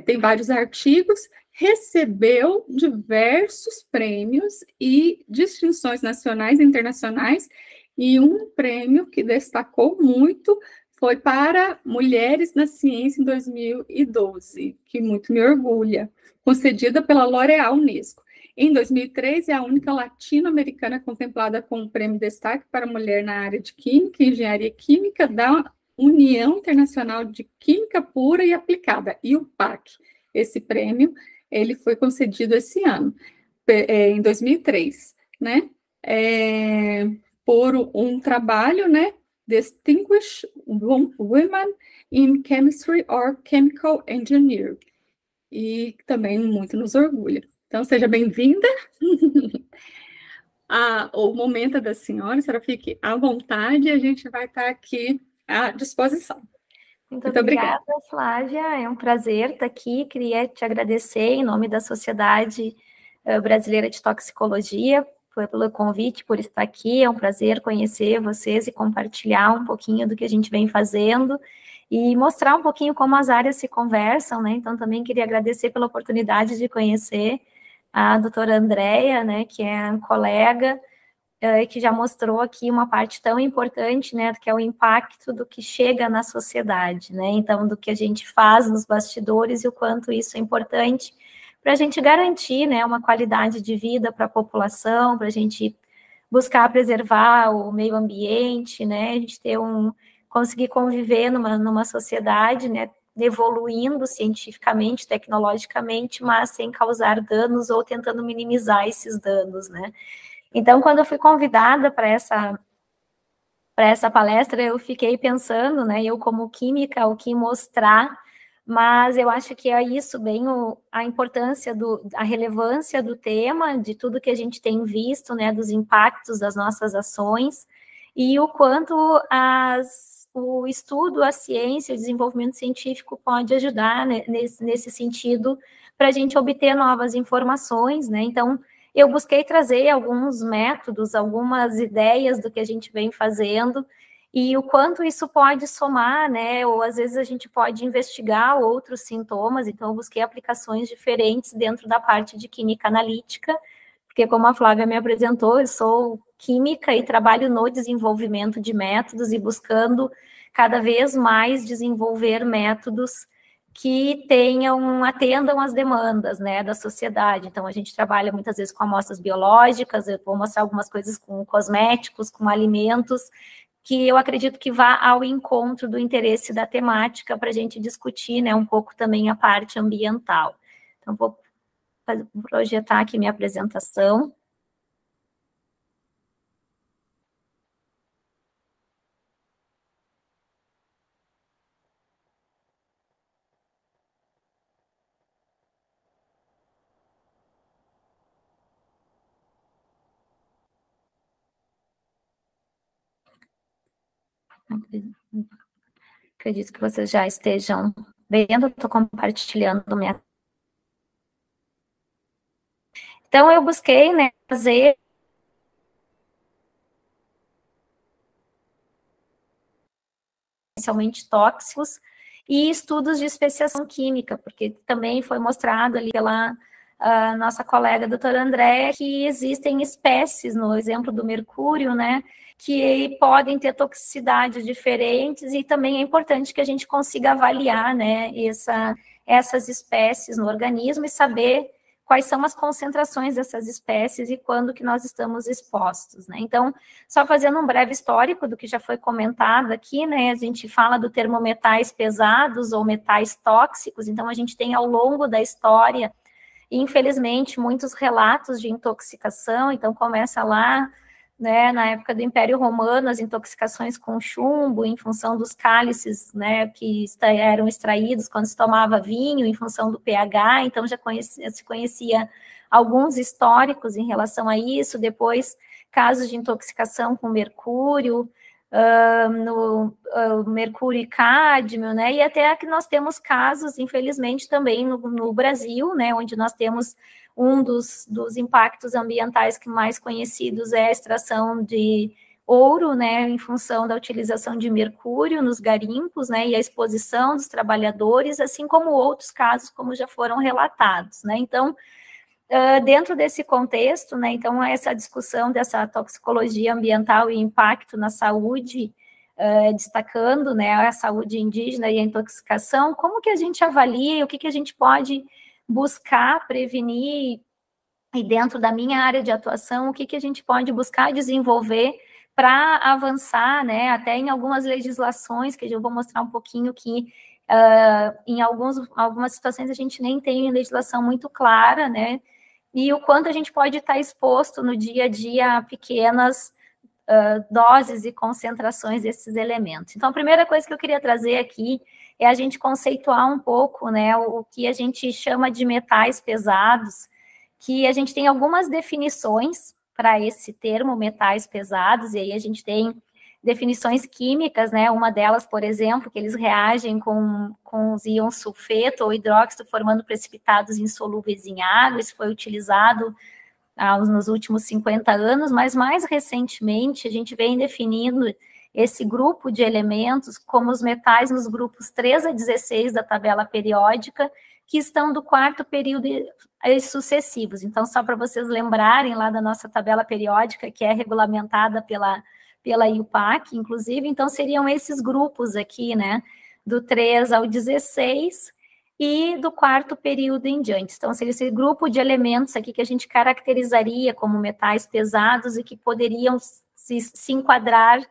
S1: tem vários artigos, recebeu diversos prêmios e distinções nacionais e internacionais, e um prêmio que destacou muito foi para Mulheres na Ciência em 2012, que muito me orgulha, concedida pela L'Oréal Unesco. Em 2003, é a única latino-americana contemplada com o Prêmio Destaque para Mulher na área de Química e Engenharia Química da União Internacional de Química Pura e Aplicada, IUPAC. Esse prêmio, ele foi concedido esse ano, em 2003, né? Por um trabalho, né? Distinguished Women in Chemistry or Chemical Engineering. E também muito nos orgulha. Então, seja bem-vinda. O momento da senhora fique à vontade, a gente vai estar aqui à disposição.
S3: Muito obrigada, Flávia. É um prazer estar aqui. Queria te agradecer em nome da Sociedade Brasileira de Toxicologia pelo convite, por estar aqui. É um prazer conhecer vocês e compartilhar um pouquinho do que a gente vem fazendo e mostrar um pouquinho como as áreas se conversam, né? Então, também queria agradecer pela oportunidade de conhecer a doutora Andréia, né, que é um colega que já mostrou aqui uma parte tão importante, né, que é o impacto do que chega na sociedade, né, então do que a gente faz nos bastidores e o quanto isso é importante para a gente garantir, né, uma qualidade de vida para a população, para a gente buscar preservar o meio ambiente, né, a gente conseguir conviver numa sociedade, né, evoluindo cientificamente, tecnologicamente, mas sem causar danos ou tentando minimizar esses danos, né. Então, quando eu fui convidada para essa palestra, eu fiquei pensando, né, eu como química, o que mostrar, mas eu acho que é isso bem a importância, a relevância do tema, de tudo que a gente tem visto, né, dos impactos das nossas ações, e o quanto o estudo, a ciência, o desenvolvimento científico pode ajudar, né, nesse sentido, para a gente obter novas informações, né, então eu busquei trazer alguns métodos, algumas ideias do que a gente vem fazendo e o quanto isso pode somar, né? Ou às vezes a gente pode investigar outros sintomas. Então, eu busquei aplicações diferentes dentro da parte de química analítica, porque como a Flávia me apresentou, eu sou química e trabalho no desenvolvimento de métodos e buscando cada vez mais desenvolver métodos que atendam às demandas, né, da sociedade. Então, a gente trabalha muitas vezes com amostras biológicas, eu vou mostrar algumas coisas com cosméticos, com alimentos, que eu acredito que vá ao encontro do interesse da temática para a gente discutir, né, um pouco também a parte ambiental. Então, vou projetar aqui minha apresentação. Acredito que vocês já estejam vendo, estou compartilhando minha... Então, eu busquei, né, fazer potencialmente tóxicos e estudos de especiação química, porque também foi mostrado ali pela nossa colega doutora Andréa que existem espécies, no exemplo do mercúrio, né, que podem ter toxicidades diferentes e também é importante que a gente consiga avaliar, né, essas espécies no organismo e saber quais são as concentrações dessas espécies e quando que nós estamos expostos, né? Então, só fazendo um breve histórico do que já foi comentado aqui, né? A gente fala do termo metais pesados ou metais tóxicos, então a gente tem ao longo da história, infelizmente, muitos relatos de intoxicação, então começa lá, né, na época do Império Romano, as intoxicações com chumbo, em função dos cálices, né, que eram extraídos quando se tomava vinho, em função do pH, então já se conhecia alguns históricos em relação a isso, depois casos de intoxicação com mercúrio, mercúrio e cádmio, né, e até que nós temos casos, infelizmente, também no Brasil, né, onde nós temos um dos impactos ambientais que mais conhecidos é a extração de ouro, né, em função da utilização de mercúrio nos garimpos, né, e a exposição dos trabalhadores, assim como outros casos, como já foram relatados, né, então, dentro desse contexto, né, então, essa discussão dessa toxicologia ambiental e impacto na saúde, destacando, né, a saúde indígena e a intoxicação, como que a gente avalia, o que a gente pode buscar prevenir, e dentro da minha área de atuação, o que a gente pode buscar desenvolver para avançar, né, até em algumas legislações, que eu vou mostrar um pouquinho que em algumas situações a gente nem tem legislação muito clara, né, e o quanto a gente pode estar exposto no dia a dia a pequenas doses e concentrações desses elementos. Então, a primeira coisa que eu queria trazer aqui é a gente conceituar um pouco, né, o que a gente chama de metais pesados, que a gente tem algumas definições para esse termo, metais pesados, e aí a gente tem definições químicas, né, uma delas, por exemplo, que eles reagem com os íons sulfeto ou hidróxido, formando precipitados insolúveis em água, isso foi utilizado nos últimos 50 anos, mas mais recentemente a gente vem definindo esse grupo de elementos como os metais nos grupos 3 a 16 da tabela periódica, que estão do quarto período e sucessivos. Então, só para vocês lembrarem lá da nossa tabela periódica, que é regulamentada pela IUPAC, inclusive, então seriam esses grupos aqui, né, do 3 ao 16, e do quarto período em diante. Então, seria esse grupo de elementos aqui que a gente caracterizaria como metais pesados e que poderiam se enquadrar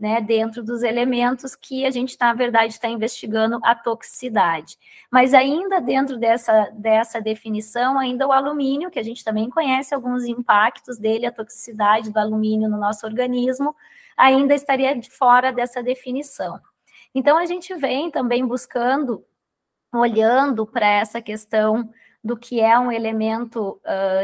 S3: né, dentro dos elementos que a gente, na verdade, está investigando a toxicidade. Mas ainda dentro dessa definição, ainda o alumínio, que a gente também conhece alguns impactos dele, a toxicidade do alumínio no nosso organismo, ainda estaria de fora dessa definição. Então, a gente vem também buscando, olhando para essa questão do que é um elemento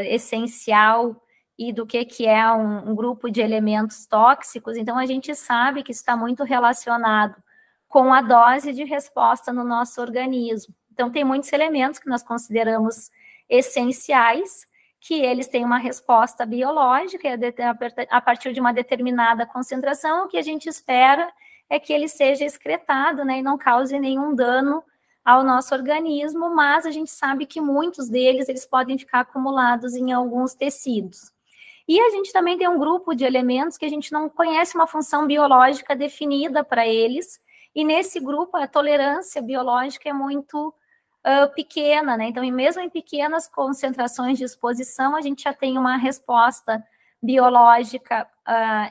S3: essencial e do que é um grupo de elementos tóxicos. Então, a gente sabe que está muito relacionado com a dose de resposta no nosso organismo. Então, tem muitos elementos que nós consideramos essenciais, que eles têm uma resposta biológica, a partir de uma determinada concentração, o que a gente espera é que ele seja excretado, né, e não cause nenhum dano ao nosso organismo, mas a gente sabe que muitos deles, eles podem ficar acumulados em alguns tecidos. E a gente também tem um grupo de elementos que a gente não conhece uma função biológica definida para eles, e nesse grupo a tolerância biológica é muito pequena, né? Então, mesmo em pequenas concentrações de exposição, a gente já tem uma resposta biológica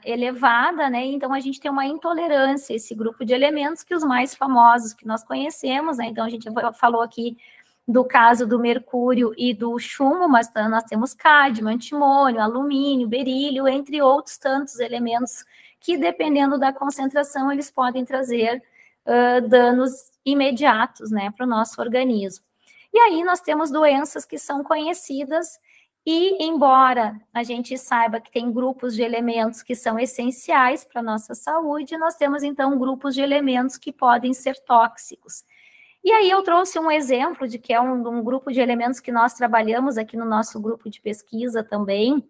S3: elevada, né? Então, a gente tem uma intolerância a esse grupo de elementos, que os mais famosos que nós conhecemos, né? Então, a gente falou aqui do caso do mercúrio e do chumbo, mas nós temos cádmio, antimônio, alumínio, berílio, entre outros tantos elementos que, dependendo da concentração, eles podem trazer danos imediatos, né, para o nosso organismo. E aí nós temos doenças que são conhecidas e, embora a gente saiba que tem grupos de elementos que são essenciais para a nossa saúde, nós temos, então, grupos de elementos que podem ser tóxicos. E aí eu trouxe um exemplo de que é um grupo de elementos que nós trabalhamos aqui no nosso grupo de pesquisa também,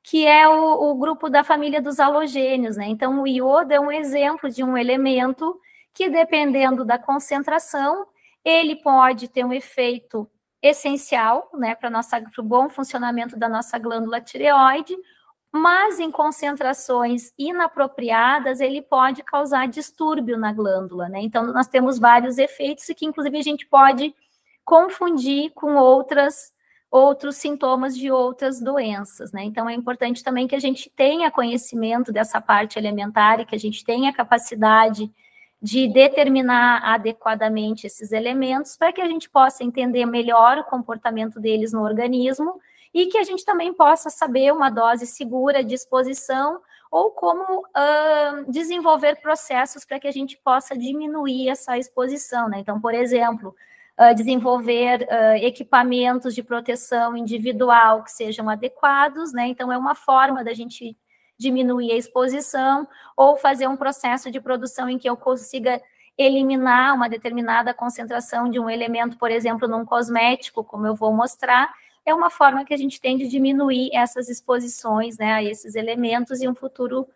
S3: que é o grupo da família dos halogênios, né? Então, o iodo é um exemplo de um elemento que, dependendo da concentração, ele pode ter um efeito essencial, né, para o bom funcionamento da nossa glândula tireoide, mas em concentrações inapropriadas, ele pode causar distúrbio na glândula, né? Então, nós temos vários efeitos e que, inclusive, a gente pode confundir com outros sintomas de outras doenças, né? Então, é importante também que a gente tenha conhecimento dessa parte elementar e que a gente tenha capacidade de determinar adequadamente esses elementos para que a gente possa entender melhor o comportamento deles no organismo e que a gente também possa saber uma dose segura de exposição ou como desenvolver processos para que a gente possa diminuir essa exposição, né? Então, por exemplo, desenvolver equipamentos de proteção individual que sejam adequados, né? Então, é uma forma da gente diminuir a exposição, ou fazer um processo de produção em que eu consiga eliminar uma determinada concentração de um elemento, por exemplo, num cosmético, como eu vou mostrar, é uma forma que a gente tem de diminuir essas exposições, né, a esses elementos e um futuro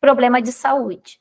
S3: problema de saúde.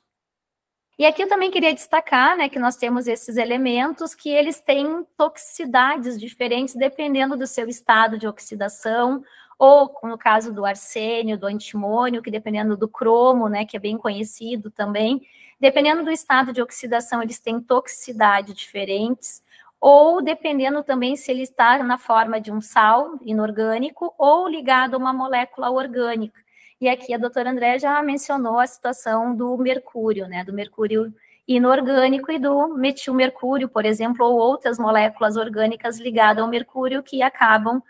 S3: E aqui eu também queria destacar, né, que nós temos esses elementos que eles têm toxicidades diferentes dependendo do seu estado de oxidação, ou no caso do arsênio, do antimônio, que dependendo do cromo, né, que é bem conhecido também, dependendo do estado de oxidação, eles têm toxicidade diferentes, ou dependendo também se ele está na forma de um sal inorgânico ou ligado a uma molécula orgânica. E aqui a doutora Andréia já mencionou a situação do mercúrio, né, do mercúrio inorgânico e do metilmercúrio, por exemplo, ou outras moléculas orgânicas ligadas ao mercúrio que acabam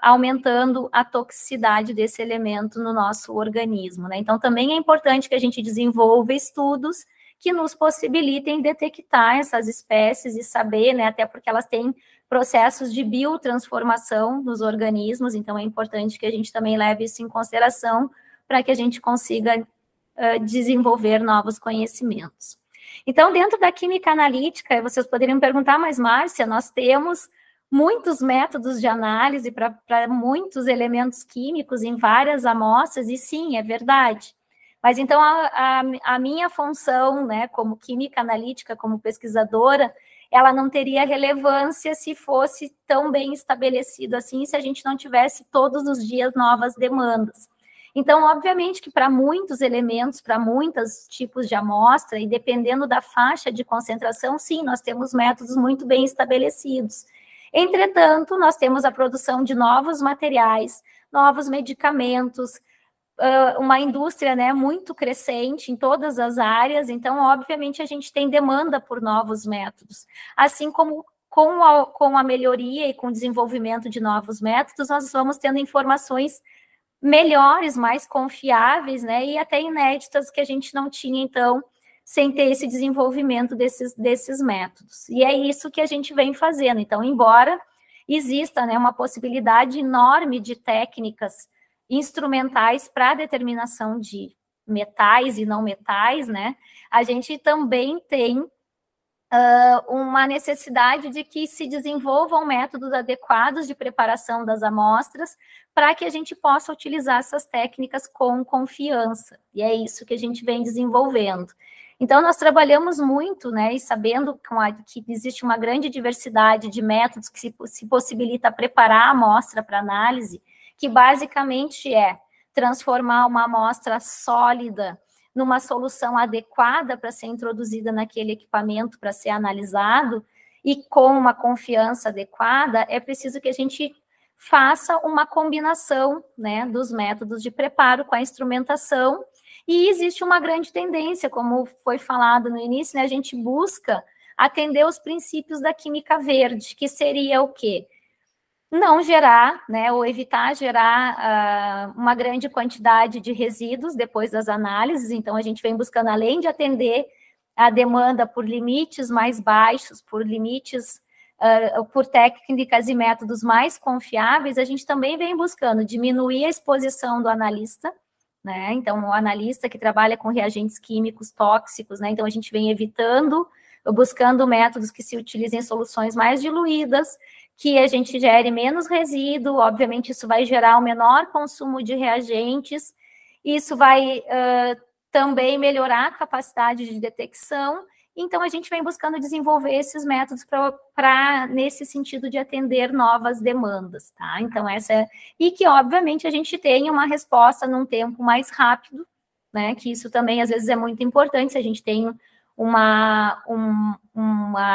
S3: aumentando a toxicidade desse elemento no nosso organismo, né? Então, também é importante que a gente desenvolva estudos que nos possibilitem detectar essas espécies e saber, né, até porque elas têm processos de biotransformação nos organismos, então é importante que a gente também leve isso em consideração para que a gente consiga desenvolver novos conhecimentos. Então, dentro da química analítica, vocês poderiam perguntar, mas Márcia, nós temos muitos métodos de análise para muitos elementos químicos em várias amostras, e sim, é verdade. Mas então a minha função, né, como química analítica, como pesquisadora, ela não teria relevância se fosse tão bem estabelecido assim, se a gente não tivesse todos os dias novas demandas. Então, obviamente que para muitos elementos, para muitos tipos de amostra, e dependendo da faixa de concentração, sim, nós temos métodos muito bem estabelecidos. Entretanto, nós temos a produção de novos materiais, novos medicamentos, uma indústria, né, muito crescente em todas as áreas, então, obviamente, a gente tem demanda por novos métodos. Assim como com a melhoria e com o desenvolvimento de novos métodos, nós vamos tendo informações melhores, mais confiáveis, né, e até inéditas que a gente não tinha, então, sem ter esse desenvolvimento desses métodos. E é isso que a gente vem fazendo. Então, embora exista, né, uma possibilidade enorme de técnicas instrumentais para a determinação de metais e não metais, né, a gente também tem uma necessidade de que se desenvolvam métodos adequados de preparação das amostras para que a gente possa utilizar essas técnicas com confiança. E é isso que a gente vem desenvolvendo. Então, nós trabalhamos muito, né, e sabendo que existe uma grande diversidade de métodos que se possibilita preparar a amostra para análise, que basicamente é transformar uma amostra sólida numa solução adequada para ser introduzida naquele equipamento para ser analisado, e com uma confiança adequada, é preciso que a gente faça uma combinação, né, dos métodos de preparo com a instrumentação, e existe uma grande tendência, como foi falado no início, né, a gente busca atender os princípios da química verde, que seria o quê? Não gerar, né, ou evitar gerar uma grande quantidade de resíduos depois das análises. Então, a gente vem buscando, além de atender a demanda por limites mais baixos, por limites, por técnicas e métodos mais confiáveis, a gente também vem buscando diminuir a exposição do analista, né? Então, o analista que trabalha com reagentes químicos tóxicos, né? Então, a gente vem evitando, buscando métodos que se utilizem soluções mais diluídas, que a gente gere menos resíduo, obviamente isso vai gerar um menor consumo de reagentes, isso vai também melhorar a capacidade de detecção, então a gente vem buscando desenvolver esses métodos para nesse sentido de atender novas demandas, tá? Então e que obviamente a gente tenha uma resposta num tempo mais rápido, né, que isso também às vezes é muito importante, se a gente tem uma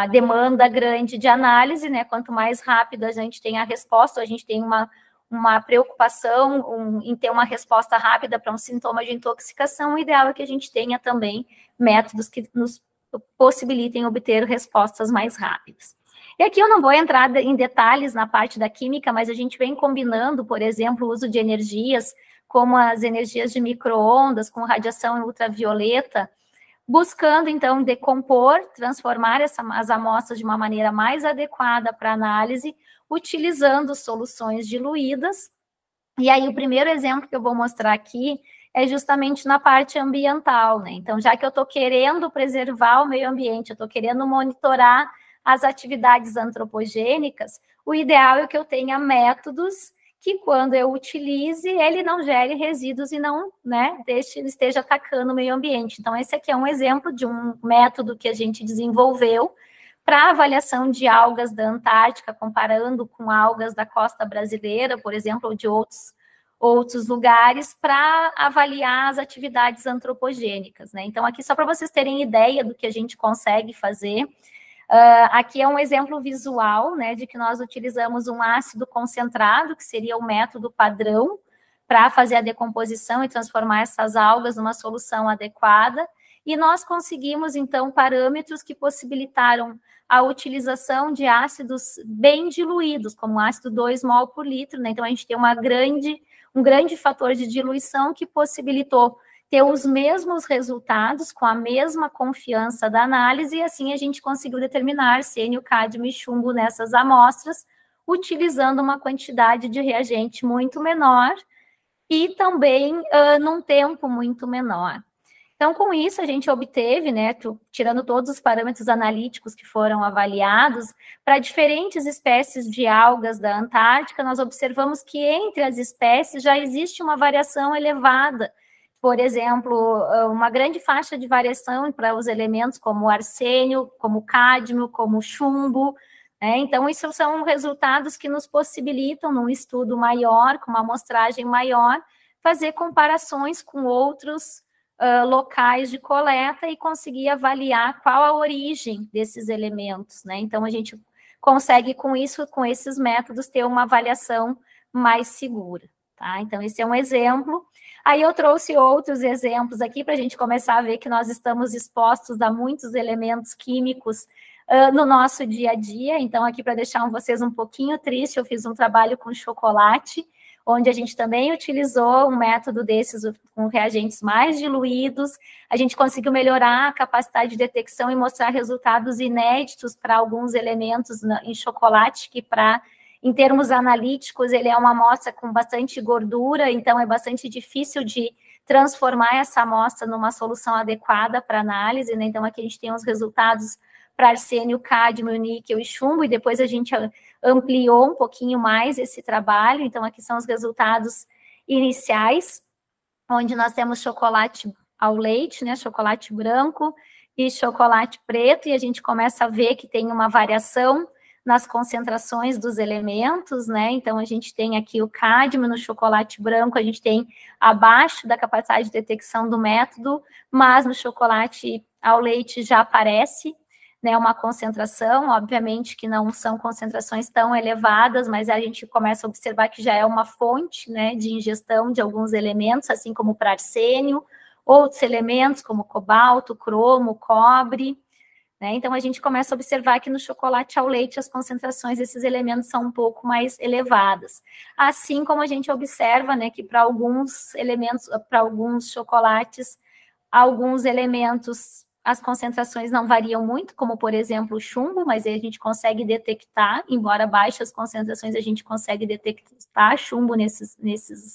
S3: demanda grande de análise, né? Quanto mais rápido a gente tem a resposta, a gente tem uma preocupação em ter uma resposta rápida para um sintoma de intoxicação, o ideal é que a gente tenha também métodos que nos possibilitem obter respostas mais rápidas. E aqui eu não vou entrar em detalhes na parte da química, mas a gente vem combinando, por exemplo, o uso de energias, como as energias de micro-ondas, com radiação ultravioleta, buscando, então, decompor, transformar as amostras de uma maneira mais adequada para análise, utilizando soluções diluídas. E aí, o primeiro exemplo que eu vou mostrar aqui é justamente na parte ambiental, né? Então, já que eu estou querendo preservar o meio ambiente, eu estou querendo monitorar as atividades antropogênicas, o ideal é que eu tenha métodos que quando eu utilize, ele não gere resíduos e não, né, esteja atacando o meio ambiente. Então, esse aqui é um exemplo de um método que a gente desenvolveu para avaliação de algas da Antártica, comparando com algas da costa brasileira, por exemplo, ou de outros lugares, para avaliar as atividades antropogênicas, né? Então, aqui só para vocês terem ideia do que a gente consegue fazer. Aqui é um exemplo visual, né, de que nós utilizamos um ácido concentrado, que seria o método padrão, para fazer a decomposição e transformar essas algas numa solução adequada, e nós conseguimos, então, parâmetros que possibilitaram a utilização de ácidos bem diluídos, como o ácido 2 mol por litro, né? Então, a gente tem um grande fator de diluição que possibilitou ter os mesmos resultados, com a mesma confiança da análise, e assim a gente conseguiu determinar arsênio, cádmio e chumbo nessas amostras, utilizando uma quantidade de reagente muito menor e também num tempo muito menor. Então, com isso, a gente obteve, né, tirando todos os parâmetros analíticos que foram avaliados, para diferentes espécies de algas da Antártica, nós observamos que entre as espécies já existe uma variação elevada. Por exemplo, uma grande faixa de variação para os elementos como arsênio, como cádmio, como chumbo, né? Então, isso são resultados que nos possibilitam, num estudo maior, com uma amostragem maior, fazer comparações com outros locais de coleta e conseguir avaliar qual a origem desses elementos, né? Então, a gente consegue, com isso, com esses métodos, ter uma avaliação mais segura, tá? Então, esse é um exemplo. Aí eu trouxe outros exemplos aqui para a gente começar a ver que nós estamos expostos a muitos elementos químicos no nosso dia a dia. Então, aqui para deixar vocês um pouquinho triste, eu fiz um trabalho com chocolate, onde a gente também utilizou um método desses com reagentes mais diluídos. A gente conseguiu melhorar a capacidade de detecção e mostrar resultados inéditos para alguns elementos em chocolate, que em termos analíticos, ele é uma amostra com bastante gordura, então é bastante difícil de transformar essa amostra numa solução adequada para análise, né? Então, aqui a gente tem os resultados para arsênio, cádmio, níquel e chumbo, e depois a gente ampliou um pouquinho mais esse trabalho. Então, aqui são os resultados iniciais, onde nós temos chocolate ao leite, né? Chocolate branco e chocolate preto, e a gente começa a ver que tem uma variação nas concentrações dos elementos, né? Então, a gente tem aqui o cádmio no chocolate branco, a gente tem abaixo da capacidade de detecção do método, mas no chocolate ao leite já aparece, né, uma concentração, obviamente que não são concentrações tão elevadas, mas a gente começa a observar que já é uma fonte, né, de ingestão de alguns elementos, assim como para arsênio, outros elementos como cobalto, cromo, cobre, né? Então, a gente começa a observar que no chocolate ao leite as concentrações desses elementos são um pouco mais elevadas. Assim como a gente observa, né, que para alguns elementos, para alguns chocolates, alguns elementos, as concentrações não variam muito, como, por exemplo, o chumbo, mas aí a gente consegue detectar, embora baixas concentrações, a gente consegue detectar chumbo nesses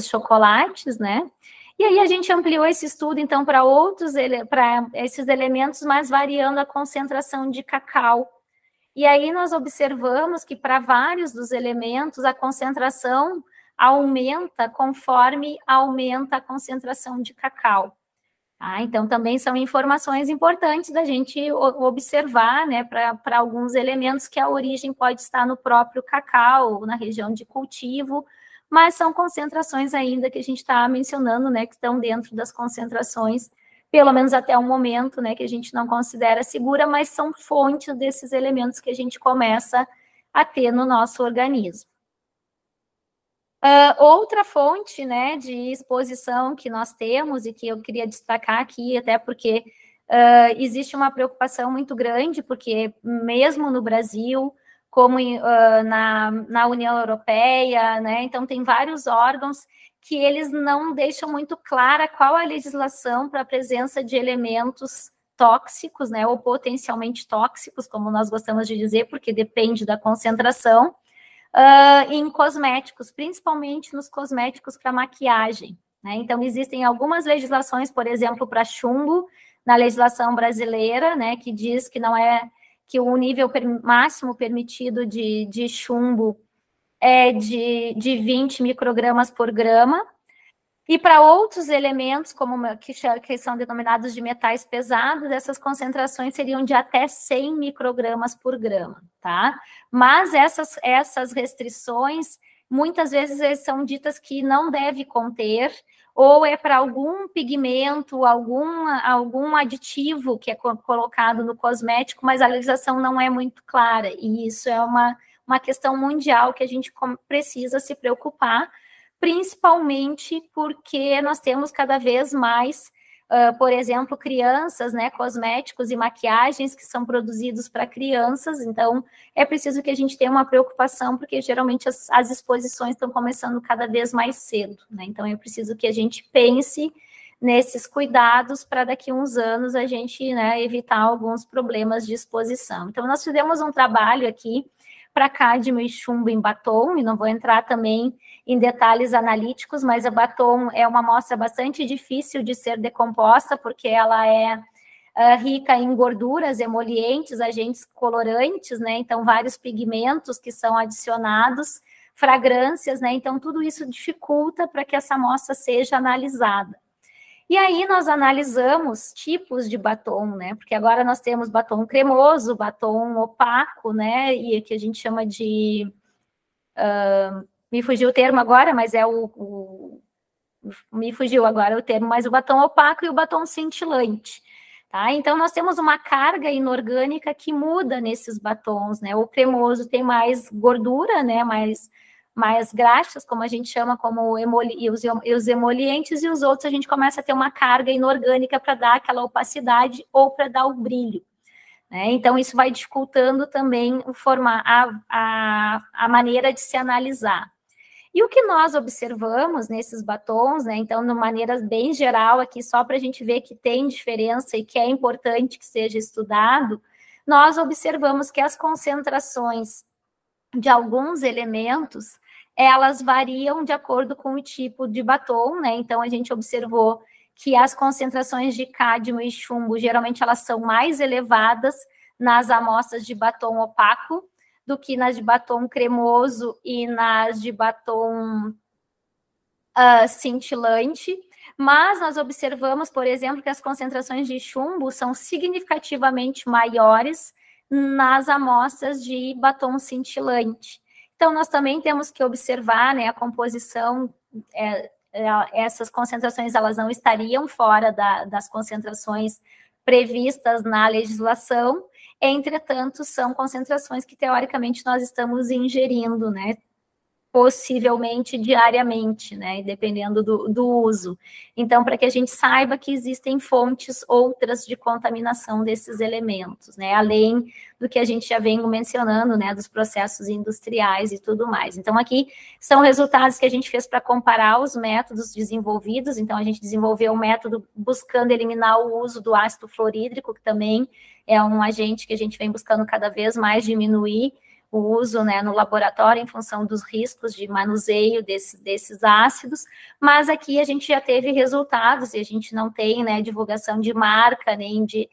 S3: chocolates, né? E aí a gente ampliou esse estudo, então, para esses elementos, mas variando a concentração de cacau. E aí nós observamos que para vários dos elementos a concentração aumenta conforme aumenta a concentração de cacau. Então, também são informações importantes da gente observar, né, para alguns elementos que a origem pode estar no próprio cacau, na região de cultivo, mas são concentrações ainda que a gente está mencionando, né, que estão dentro das concentrações, pelo menos até o momento, né, que a gente não considera segura, mas são fontes desses elementos que a gente começa a ter no nosso organismo. Outra fonte, né, de exposição que nós temos e que eu queria destacar aqui, até porque existe uma preocupação muito grande, porque mesmo no Brasil, como na União Europeia, né, então tem vários órgãos que eles não deixam muito clara qual a legislação para a presença de elementos tóxicos, né, ou potencialmente tóxicos, como nós gostamos de dizer, porque depende da concentração, em cosméticos, principalmente nos cosméticos para maquiagem, né? Então, existem algumas legislações, por exemplo, para chumbo, na legislação brasileira, né, que diz que não é que o nível máximo permitido de chumbo é de 20 microgramas por grama, e para outros elementos, como que são denominados de metais pesados, essas concentrações seriam de até 100 microgramas por grama, tá? Mas essas restrições, muitas vezes são ditas que não deve conter, ou é para algum pigmento, algum aditivo que é colocado no cosmético, mas a legislação não é muito clara, e isso é uma questão mundial que a gente precisa se preocupar, principalmente porque nós temos cada vez mais, por exemplo, crianças, né, cosméticos e maquiagens que são produzidos para crianças, então é preciso que a gente tenha uma preocupação, porque geralmente as exposições estão começando cada vez mais cedo, né, então é preciso que a gente pense nesses cuidados para daqui a uns anos a gente, né, evitar alguns problemas de exposição. Então, nós fizemos um trabalho aqui para cádmio e chumbo em batom, e não vou entrar também em detalhes analíticos, mas a batom é uma amostra bastante difícil de ser decomposta, porque ela é rica em gorduras, emolientes, agentes colorantes, né? Então, vários pigmentos que são adicionados, fragrâncias, né? Então, tudo isso dificulta para que essa amostra seja analisada. E aí nós analisamos tipos de batom, né? Porque agora nós temos batom cremoso, batom opaco, né? E que a gente chama de... me fugiu o termo agora, mas é me fugiu agora o termo, mas o batom opaco e o batom cintilante, tá? Então, nós temos uma carga inorgânica que muda nesses batons, né? O cremoso tem mais gordura, né? Mais mais graxas, como a gente chama, como os emolientes, e os outros a gente começa a ter uma carga inorgânica para dar aquela opacidade ou para dar o brilho. Né? Então, isso vai dificultando também a maneira de se analisar. E o que nós observamos nesses batons, né? Então, de maneira bem geral, aqui só para a gente ver que tem diferença e que é importante que seja estudado, nós observamos que as concentrações de alguns elementos, elas variam de acordo com o tipo de batom, né? Então, a gente observou que as concentrações de cádmio e chumbo, geralmente, elas são mais elevadas nas amostras de batom opaco do que nas de batom cremoso e nas de batom cintilante. Mas nós observamos, por exemplo, que as concentrações de chumbo são significativamente maiores nas amostras de batom cintilante. Então, nós também temos que observar, né, a composição, essas concentrações, elas não estariam fora das concentrações previstas na legislação, entretanto, são concentrações que, teoricamente, nós estamos ingerindo, né, possivelmente diariamente, né, dependendo do uso. Então, para que a gente saiba que existem fontes outras de contaminação desses elementos, né, além do que a gente já vem mencionando, né, dos processos industriais e tudo mais. Então, aqui são resultados que a gente fez para comparar os métodos desenvolvidos. Então, a gente desenvolveu um método buscando eliminar o uso do ácido fluorídrico, que também é um agente que a gente vem buscando cada vez mais diminuir o uso, né, no laboratório em função dos riscos de manuseio desses ácidos, mas aqui a gente já teve resultados e a gente não tem, né, divulgação de marca, nem de...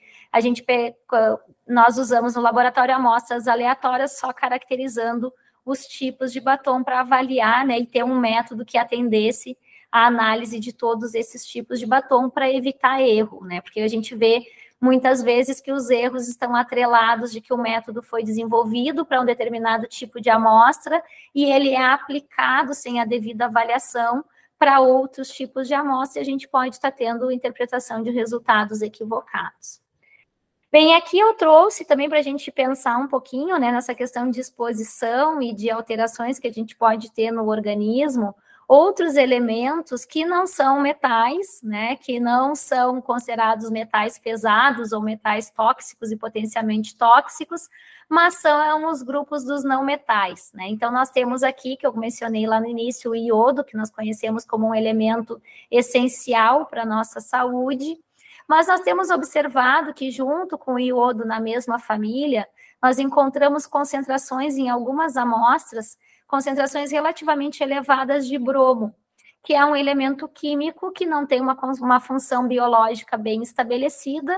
S3: Nós usamos no laboratório amostras aleatórias só caracterizando os tipos de batom para avaliar, né, e ter um método que atendesse a análise de todos esses tipos de batom para evitar erro, né, porque a gente vê muitas vezes que os erros estão atrelados de que o método foi desenvolvido para um determinado tipo de amostra e ele é aplicado sem a devida avaliação para outros tipos de amostra e a gente pode estar tendo interpretação de resultados equivocados. Bem, aqui eu trouxe também para a gente pensar um pouquinho, né, nessa questão de exposição e de alterações que a gente pode ter no organismo, outros elementos que não são metais, né, que não são considerados metais pesados ou metais tóxicos e potencialmente tóxicos, mas são os grupos dos não metais, né? Então, nós temos aqui, que eu mencionei lá no início, o iodo, que nós conhecemos como um elemento essencial para a nossa saúde, mas nós temos observado que, junto com o iodo na mesma família, nós encontramos concentrações em algumas amostras, concentrações relativamente elevadas de bromo, que é um elemento químico que não tem uma função biológica bem estabelecida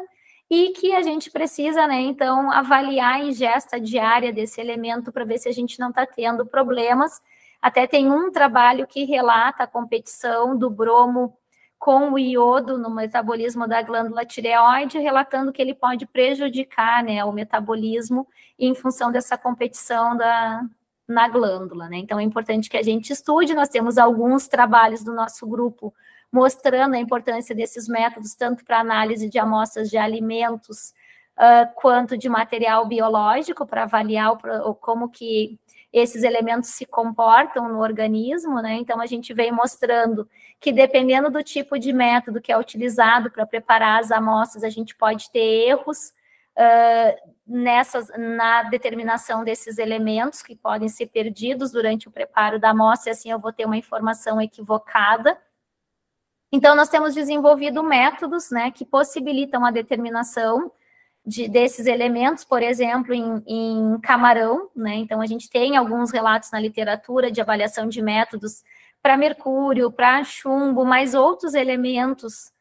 S3: e que a gente precisa, né, então, avaliar a ingesta diária desse elemento para ver se a gente não está tendo problemas. Até tem um trabalho que relata a competição do bromo com o iodo no metabolismo da glândula tireoide, relatando que ele pode prejudicar, né, o metabolismo em função dessa competição na glândula, né? Então, é importante que a gente estude. Nós temos alguns trabalhos do nosso grupo mostrando a importância desses métodos, tanto para análise de amostras de alimentos, quanto de material biológico, para avaliar como que esses elementos se comportam no organismo, né? Então, a gente vem mostrando que, dependendo do tipo de método que é utilizado para preparar as amostras, a gente pode ter erros na determinação desses elementos que podem ser perdidos durante o preparo da amostra, e assim eu vou ter uma informação equivocada. Então, nós temos desenvolvido métodos, né, que possibilitam a determinação desses elementos, por exemplo, em camarão, né? Então, a gente tem alguns relatos na literatura de avaliação de métodos para mercúrio, para chumbo, mas outros elementos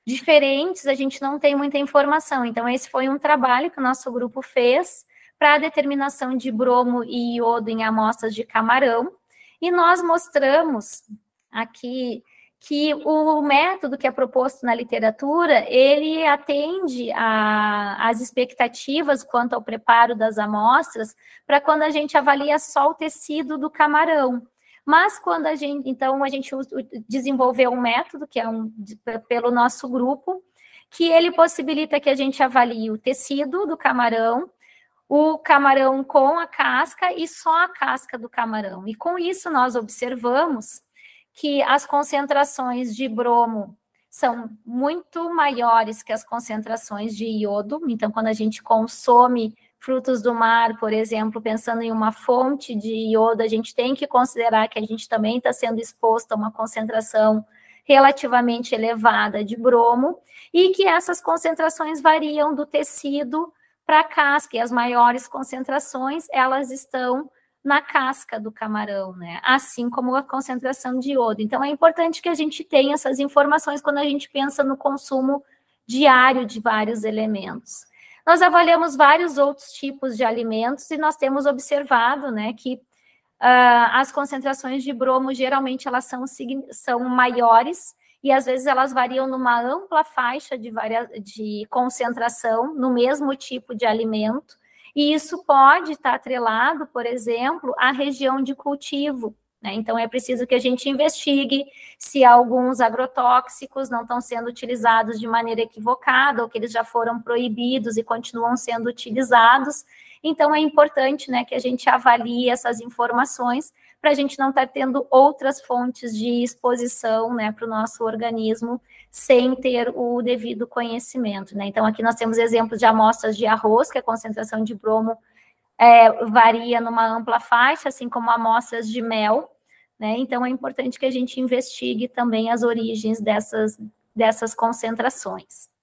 S3: diferentes, a gente não tem muita informação. Então, esse foi um trabalho que o nosso grupo fez para a determinação de bromo e iodo em amostras de camarão, e nós mostramos aqui que o método que é proposto na literatura, ele atende às expectativas quanto ao preparo das amostras, para quando a gente avalia só o tecido do camarão. Mas quando a gente desenvolveu um método, que é pelo nosso grupo, que ele possibilita que a gente avalie o tecido do camarão, o camarão com a casca e só a casca do camarão. E com isso nós observamos que as concentrações de bromo são muito maiores que as concentrações de iodo. Então, quando a gente consome frutos do mar, por exemplo, pensando em uma fonte de iodo, a gente tem que considerar que a gente também está sendo exposto a uma concentração relativamente elevada de bromo, e que essas concentrações variam do tecido para a casca, e as maiores concentrações, elas estão na casca do camarão, né? Assim como a concentração de iodo. Então, é importante que a gente tenha essas informações quando a gente pensa no consumo diário de vários elementos. Nós avaliamos vários outros tipos de alimentos e nós temos observado, né, que as concentrações de bromo, geralmente, elas são maiores e, às vezes, elas variam numa ampla faixa de concentração no mesmo tipo de alimento, e isso pode estar atrelado, por exemplo, à região de cultivo, né? Então, é preciso que a gente investigue se alguns agrotóxicos não estão sendo utilizados de maneira equivocada, ou que eles já foram proibidos e continuam sendo utilizados. Então, é importante, né, que a gente avalie essas informações para a gente não estar tendo outras fontes de exposição, né, para o nosso organismo sem ter o devido conhecimento, né? Então, aqui nós temos exemplos de amostras de arroz, que a concentração de bromo varia numa ampla faixa, assim como amostras de mel, né? Então, é importante que a gente investigue também as origens dessas concentrações.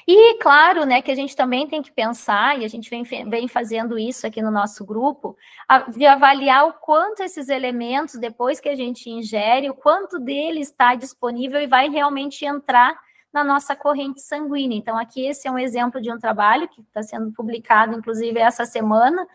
S3: E, claro, né, que a gente também tem que pensar, e a gente vem fazendo isso aqui no nosso grupo, de avaliar o quanto esses elementos, depois que a gente ingere, o quanto dele está disponível e vai realmente entrar na nossa corrente sanguínea. Então, aqui esse é um exemplo de um trabalho que está sendo publicado, inclusive, essa semana.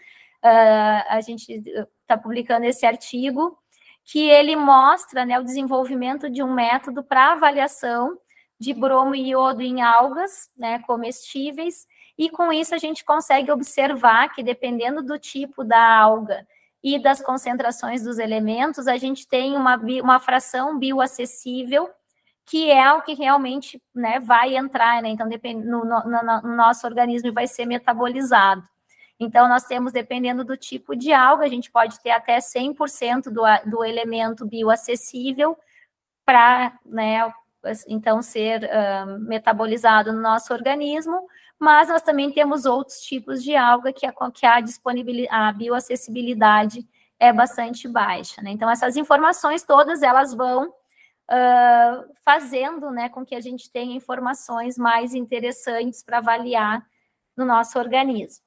S3: A gente está publicando esse artigo, que ele mostra, né, o desenvolvimento de um método para avaliação de bromo e iodo em algas, né, comestíveis, e com isso a gente consegue observar que, dependendo do tipo da alga e das concentrações dos elementos, a gente tem uma fração bioacessível, que é o que realmente, né, vai entrar, né, então, no nosso organismo e vai ser metabolizado. Então, nós temos, dependendo do tipo de alga, a gente pode ter até 100% do elemento bioacessível para, né, então, ser metabolizado no nosso organismo, mas nós também temos outros tipos de alga que a bioacessibilidade é bastante baixa, né? Então, essas informações todas, elas vão fazendo, né, com que a gente tenha informações mais interessantes para avaliar no nosso organismo.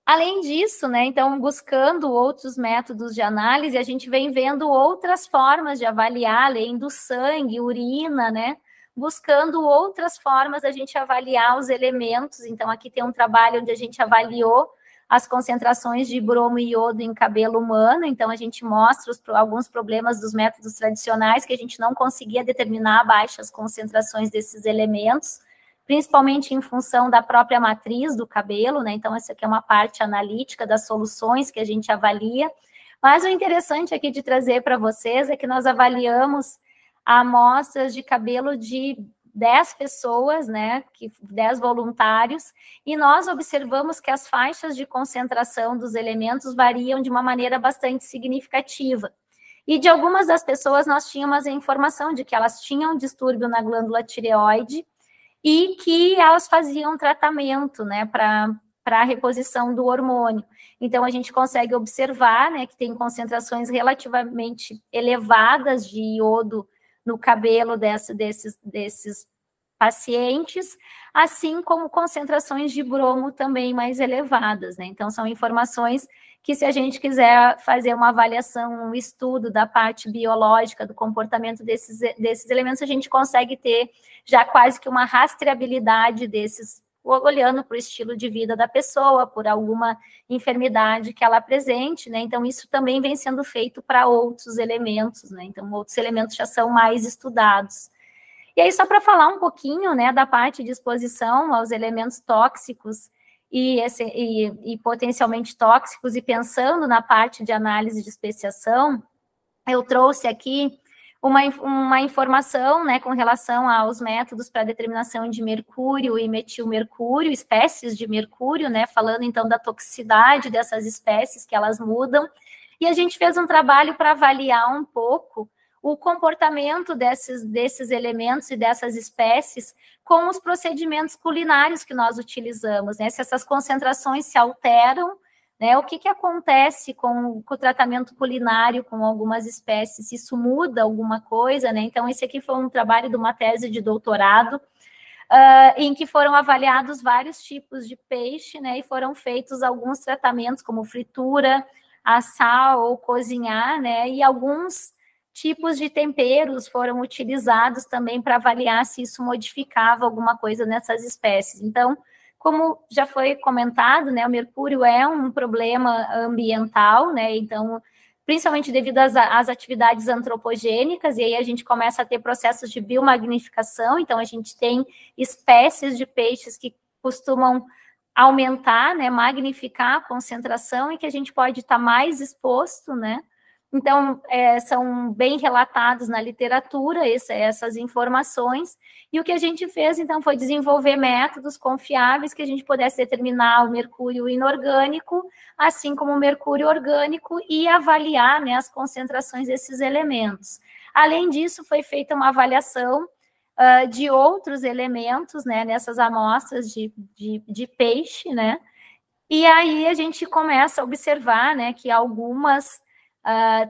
S3: Além disso, né, então, buscando outros métodos de análise, a gente vem vendo outras formas de avaliar, além do sangue, urina, né, buscando outras formas da gente avaliar os elementos. Então, aqui tem um trabalho onde a gente avaliou as concentrações de bromo e iodo em cabelo humano. Então, a gente mostra alguns problemas dos métodos tradicionais, que a gente não conseguia determinar baixas concentrações desses elementos, principalmente em função da própria matriz do cabelo, né? Então, essa aqui é uma parte analítica das soluções que a gente avalia. Mas o interessante aqui de trazer para vocês é que nós avaliamos amostras de cabelo de 10 pessoas, né? 10 voluntários, e nós observamos que as faixas de concentração dos elementos variam de uma maneira bastante significativa. E de algumas das pessoas nós tínhamos a informação de que elas tinham distúrbio na glândula tireoide, e que elas faziam tratamento, né, para a reposição do hormônio. Então, a gente consegue observar, né, que tem concentrações relativamente elevadas de iodo no cabelo desses pacientes, assim como concentrações de bromo também mais elevadas, né? Então, são informações que, se a gente quiser fazer uma avaliação, um estudo da parte biológica, do comportamento desses elementos, a gente consegue ter já quase que uma rastreabilidade desses, olhando para o estilo de vida da pessoa, por alguma enfermidade que ela apresente, né? Então, isso também vem sendo feito para outros elementos, né? Então, outros elementos já são mais estudados. E aí, só para falar um pouquinho, né, da parte de exposição aos elementos tóxicos e potencialmente tóxicos, e pensando na parte de análise de especiação, eu trouxe aqui uma informação, né, com relação aos métodos para determinação de mercúrio e metilmercúrio, espécies de mercúrio, né, falando então da toxicidade dessas espécies, que elas mudam, e a gente fez um trabalho para avaliar um pouco o comportamento desses elementos e dessas espécies com os procedimentos culinários que nós utilizamos, né, se essas concentrações se alteram, né, o que acontece com o tratamento culinário com algumas espécies, se isso muda alguma coisa, né? Então, esse aqui foi um trabalho de uma tese de doutorado, em que foram avaliados vários tipos de peixe, né, e foram feitos alguns tratamentos, como fritura, assar ou cozinhar, né, e alguns tipos de temperos foram utilizados também para avaliar se isso modificava alguma coisa nessas espécies. Então, como já foi comentado, né, o mercúrio é um problema ambiental, né, então, principalmente devido às atividades antropogênicas, e aí a gente começa a ter processos de biomagnificação, então a gente tem espécies de peixes que costumam aumentar, né, magnificar a concentração e que a gente pode estar mais exposto, né. Então, são bem relatados na literatura essas informações, e o que a gente fez, então, foi desenvolver métodos confiáveis que a gente pudesse determinar o mercúrio inorgânico, assim como o mercúrio orgânico, e avaliar, né, as concentrações desses elementos. Além disso, foi feita uma avaliação de outros elementos, né, nessas amostras de peixe, né, e aí a gente começa a observar, né, que algumas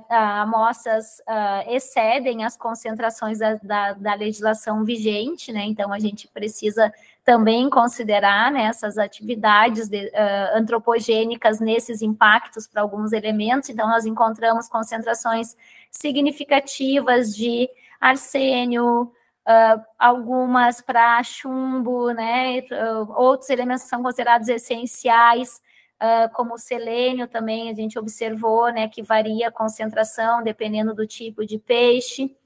S3: amostras excedem as concentrações da legislação vigente, né? Então a gente precisa também considerar, né, essas atividades antropogênicas nesses impactos para alguns elementos. Então nós encontramos concentrações significativas de arsênio, algumas para chumbo, né? Outros elementos que são considerados essenciais, como o selênio também a gente observou, né, que varia a concentração dependendo do tipo de peixe.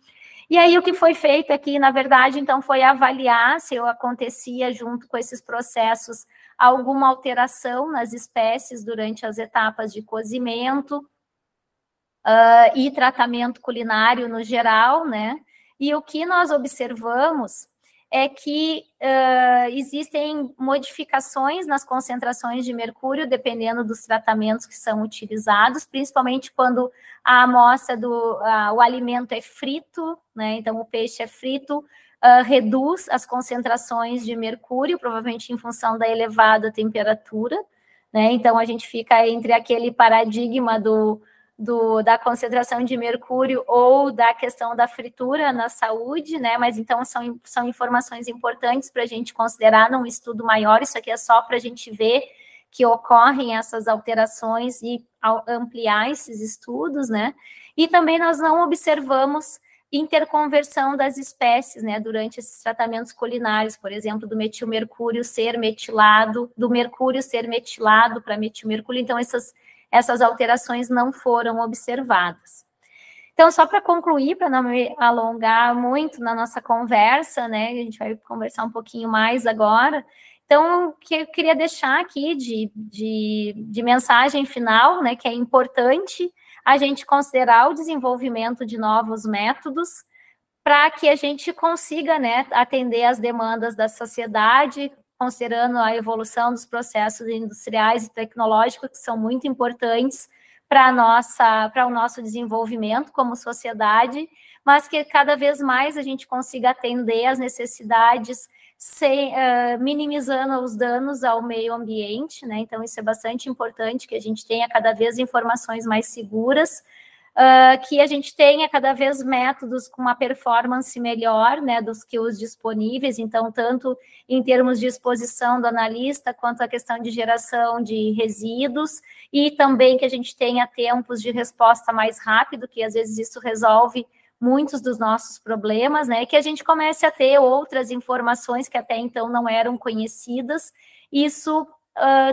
S3: E aí o que foi feito aqui, na verdade, então, foi avaliar se acontecia junto com esses processos alguma alteração nas espécies durante as etapas de cozimento e tratamento culinário no geral, né? E o que nós observamos é que existem modificações nas concentrações de mercúrio, dependendo dos tratamentos que são utilizados, principalmente quando a amostra o alimento é frito, né? Então o peixe é frito, reduz as concentrações de mercúrio, provavelmente em função da elevada temperatura, né? Então a gente fica entre aquele paradigma da concentração de mercúrio ou da questão da fritura na saúde, né? Mas então são informações importantes para a gente considerar num estudo maior. Isso aqui é só para a gente ver que ocorrem essas alterações e ampliar esses estudos, né? E também nós não observamos interconversão das espécies, né, durante esses tratamentos culinários, por exemplo, do metilmercúrio ser metilado, do mercúrio ser metilado para metilmercúrio. Então essas alterações não foram observadas. Então, só para concluir, para não me alongar muito na nossa conversa, né, a gente vai conversar um pouquinho mais agora. Então, o que eu queria deixar aqui de mensagem final, né, que é importante a gente considerar o desenvolvimento de novos métodos para que a gente consiga, né, atender às demandas da sociedade, considerando a evolução dos processos industriais e tecnológicos, que são muito importantes para o nosso desenvolvimento como sociedade, mas que cada vez mais a gente consiga atender às necessidades minimizando os danos ao meio ambiente, né? Então, isso é bastante importante, que a gente tenha cada vez informações mais seguras, que a gente tenha cada vez métodos com uma performance melhor, né, dos que os disponíveis, então, tanto em termos de exposição do analista, quanto a questão de geração de resíduos, e também que a gente tenha tempos de resposta mais rápido, que às vezes isso resolve muitos dos nossos problemas, né, que a gente comece a ter outras informações que até então não eram conhecidas. Isso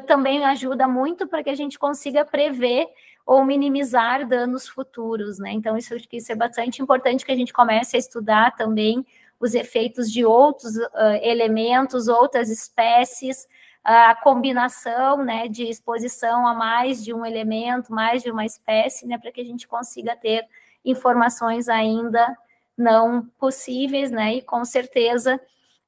S3: também ajuda muito para que a gente consiga prever ou minimizar danos futuros, né? Então, isso é bastante importante, que a gente comece a estudar também os efeitos de outros elementos, outras espécies, a combinação, né, de exposição a mais de um elemento, mais de uma espécie, né, para que a gente consiga ter informações ainda não possíveis, né? E com certeza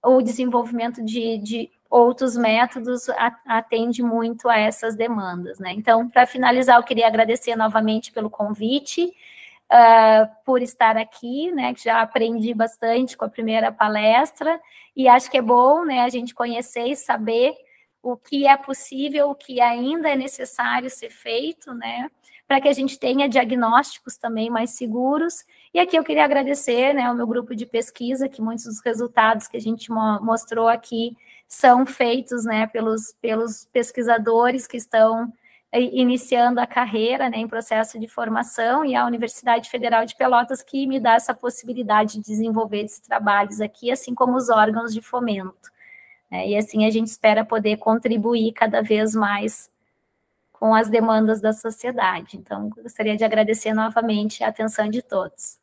S3: o desenvolvimento de outros métodos atende muito a essas demandas, né? Então, para finalizar, eu queria agradecer novamente pelo convite, por estar aqui, né? Que já aprendi bastante com a primeira palestra, e acho que é bom, né, a gente conhecer e saber o que é possível, o que ainda é necessário ser feito, né, para que a gente tenha diagnósticos também mais seguros. E aqui eu queria agradecer, né, ao meu grupo de pesquisa, que muitos dos resultados que a gente mostrou aqui são feitos, né, pelos pesquisadores que estão iniciando a carreira, né, em processo de formação, e a Universidade Federal de Pelotas, que me dá essa possibilidade de desenvolver esses trabalhos aqui, assim como os órgãos de fomento. E assim a gente espera poder contribuir cada vez mais com as demandas da sociedade. Então, gostaria de agradecer novamente a atenção de todos.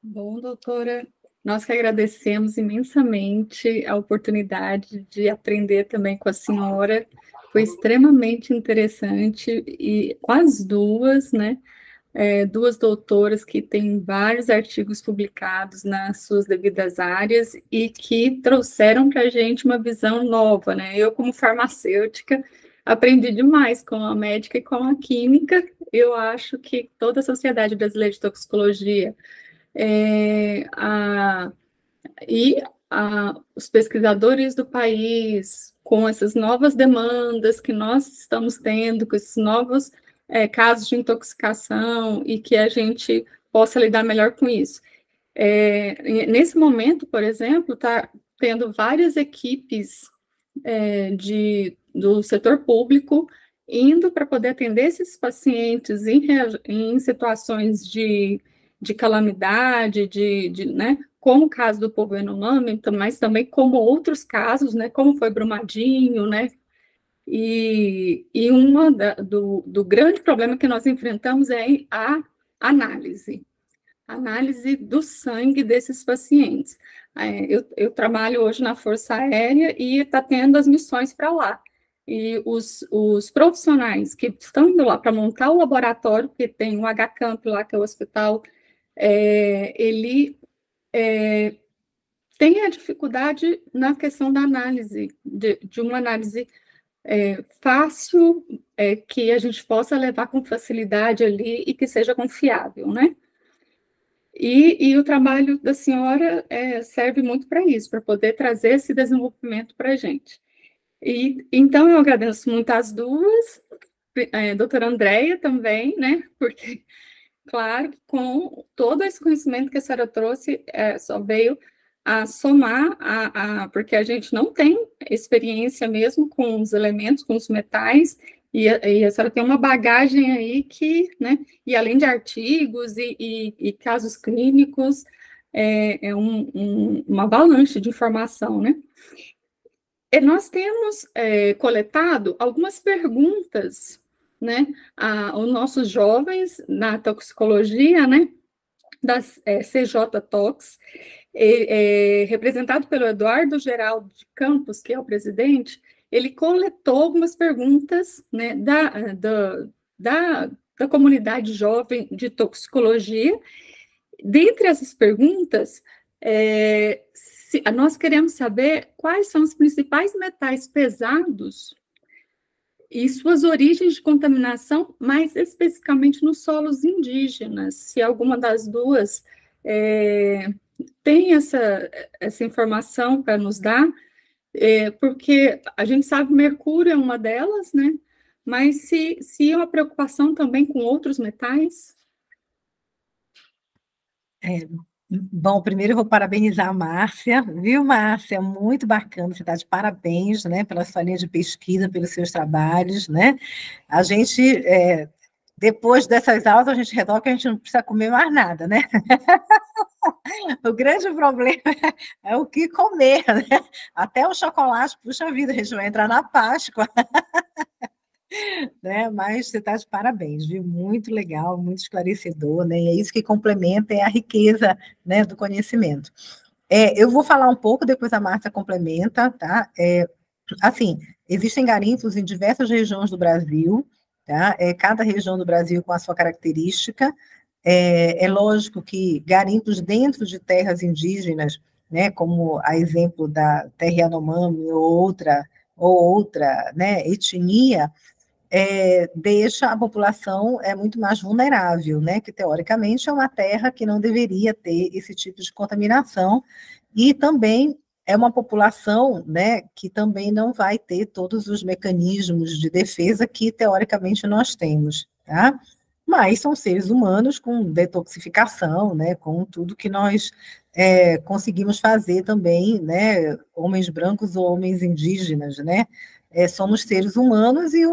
S1: Bom, doutora, nós que agradecemos imensamente a oportunidade de aprender também com a senhora. Foi extremamente interessante, e com as duas, né? Duas doutoras que têm vários artigos publicados nas suas devidas áreas e que trouxeram para a gente uma visão nova, né? Eu, como farmacêutica, aprendi demais com a médica e com a química. Eu acho que toda a Sociedade Brasileira de Toxicologia os pesquisadores do país, com essas novas demandas que nós estamos tendo, com esses novos casos de intoxicação, e que a gente possa lidar melhor com isso. Nesse momento, por exemplo, está tendo várias equipes do setor público indo para poder atender esses pacientes em situações de calamidade, né, como o caso do povo Yanomami, mas também como outros casos, né, como foi Brumadinho, né, e do grande problema que nós enfrentamos é a análise do sangue desses pacientes. Eu trabalho hoje na Força Aérea e está tendo as missões para lá. E os profissionais que estão indo lá para montar o laboratório, porque tem o HCamp lá, que é o hospital, ele tem a dificuldade na questão da análise, de uma análise fácil, que a gente possa levar com facilidade ali e que seja confiável, né? E o trabalho da senhora serve muito para isso, para poder trazer esse desenvolvimento para a gente. Então, eu agradeço muito as duas, doutora Andréia também, né? Porque, claro, com todo esse conhecimento que a senhora trouxe, só veio a somar, porque a gente não tem experiência mesmo com os elementos, com os metais, e a senhora tem uma bagagem aí que, né, e além de artigos e casos clínicos, uma avalanche de informação, né? E nós temos coletado algumas perguntas, né, aos nossos jovens na toxicologia, né, da CJ Tox, representado pelo Eduardo Geraldo de Campos, que é o presidente. Ele coletou algumas perguntas, né, da comunidade jovem de toxicologia. Dentre essas perguntas, nós queremos saber quais são os principais metais pesados e suas origens de contaminação, mais especificamente nos solos indígenas. Se alguma das duas tem essa informação para nos dar, porque a gente sabe que mercúrio é uma delas, né? Mas se é uma preocupação também com outros metais?
S2: Bom, primeiro eu vou parabenizar a Márcia, viu, Márcia? Muito bacana, você está de parabéns, né, pela sua linha de pesquisa, pelos seus trabalhos, né? A gente, depois dessas aulas, a gente resolve que a gente não precisa comer mais nada, né? O grande problema é o que comer, né? Até o chocolate, puxa vida, a gente vai entrar na Páscoa. Né? Mas você está de parabéns, viu? Muito legal, muito esclarecedor, né? E é isso que complementa, a riqueza, né, do conhecimento. Eu vou falar um pouco, depois a Márcia complementa, tá? Assim, existem garimpos em diversas regiões do Brasil, tá? Cada região do Brasil com a sua característica. É lógico que garimpos dentro de terras indígenas, né, como a exemplo da terra Yanomami ou outra, né, etnia, deixa a população muito mais vulnerável, né, que teoricamente é uma terra que não deveria ter esse tipo de contaminação, e também é uma população, né, que também não vai ter todos os mecanismos de defesa que teoricamente nós temos, tá? Mas são seres humanos com detoxificação, né, com tudo que nós conseguimos fazer também, né, homens brancos ou homens indígenas, né, somos seres humanos e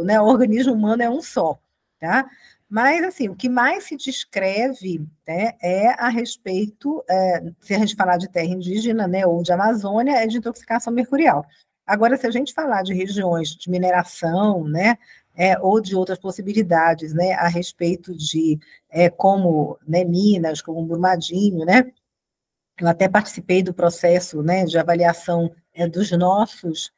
S2: né, o organismo humano é um só, tá? Mas, assim, o que mais se descreve, né, é a respeito, se a gente falar de terra indígena, né, ou de Amazônia, é de intoxicação mercurial. Agora, se a gente falar de regiões de mineração, né, ou de outras possibilidades, né, a respeito de como, né, Minas, como Brumadinho, né, eu até participei do processo, né, de avaliação dos nossos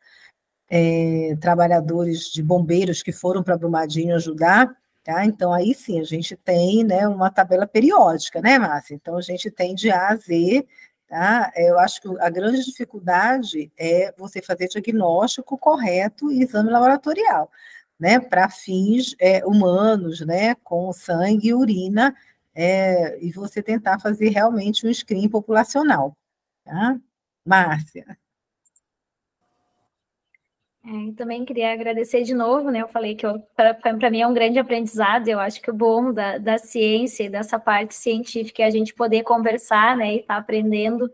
S2: trabalhadores de bombeiros que foram para Brumadinho ajudar, tá? Então, aí sim, a gente tem, né, uma tabela periódica, né, Márcia? Então, a gente tem de A a Z, tá? Eu acho que a grande dificuldade é você fazer diagnóstico correto e exame laboratorial, né, para fins humanos, né, com sangue e urina, e você tentar fazer realmente um screening populacional, tá? Márcia.
S3: Também queria agradecer de novo, né? Eu falei que para mim é um grande aprendizado. Eu acho que o bom da ciência e dessa parte científica é a gente poder conversar, né? E estar aprendendo.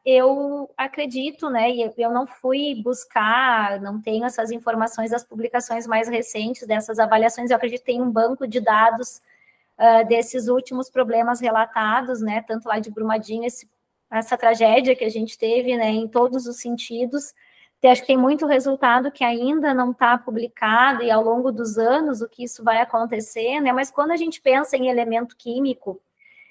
S3: Eu acredito, né? E eu não fui buscar, não tenho essas informações das publicações mais recentes dessas avaliações. Eu acredito que tem um banco de dados desses últimos problemas relatados, né? Tanto lá de Brumadinho, essa tragédia que a gente teve, né? Em todos os sentidos. Eu acho que tem muito resultado que ainda não está publicado, e ao longo dos anos o que isso vai acontecer, né? Mas quando a gente pensa em elemento químico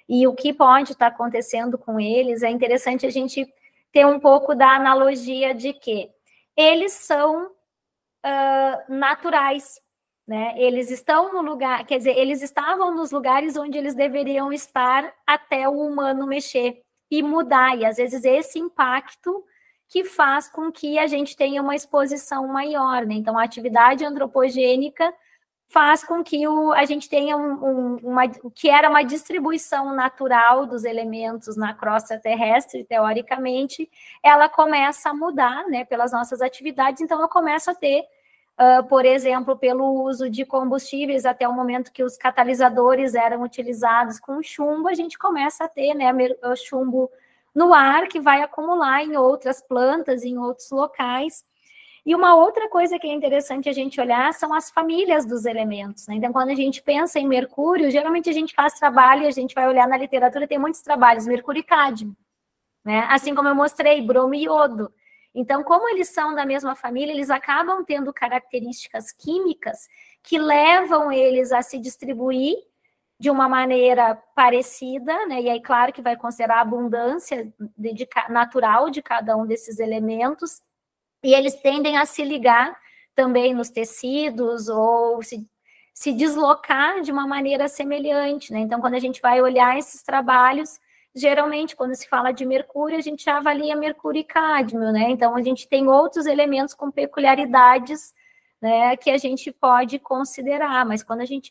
S3: e o que pode estar acontecendo com eles, é interessante a gente ter um pouco da analogia de que eles são naturais, né? Eles estão no lugar, quer dizer, eles estavam nos lugares onde eles deveriam estar até o humano mexer e mudar, e às vezes esse impacto que faz com que a gente tenha uma exposição maior, né? Então, a atividade antropogênica faz com que a gente tenha que era uma distribuição natural dos elementos na crosta terrestre, teoricamente, ela começa a mudar, né, pelas nossas atividades, então eu começo a ter, por exemplo, pelo uso de combustíveis, até o momento que os catalisadores eram utilizados com chumbo, a gente começa a ter, né, o chumbo no ar, que vai acumular em outras plantas, em outros locais. E uma outra coisa que é interessante a gente olhar são as famílias dos elementos, né? Então, quando a gente pensa em mercúrio, geralmente a gente faz trabalho, a gente vai olhar na literatura, tem muitos trabalhos, mercúrio e cádmio, né? Assim como eu mostrei, bromo e iodo. Então, como eles são da mesma família, eles acabam tendo características químicas que levam eles a se distribuir de uma maneira parecida, né? E aí, claro que vai considerar a abundância natural de cada um desses elementos, e eles tendem a se ligar também nos tecidos ou se deslocar de uma maneira semelhante, né? Então, quando a gente vai olhar esses trabalhos, geralmente, quando se fala de mercúrio, a gente já avalia mercúrio e cádmio, né? Então, a gente tem outros elementos com peculiaridades, né, que a gente pode considerar, mas quando a gente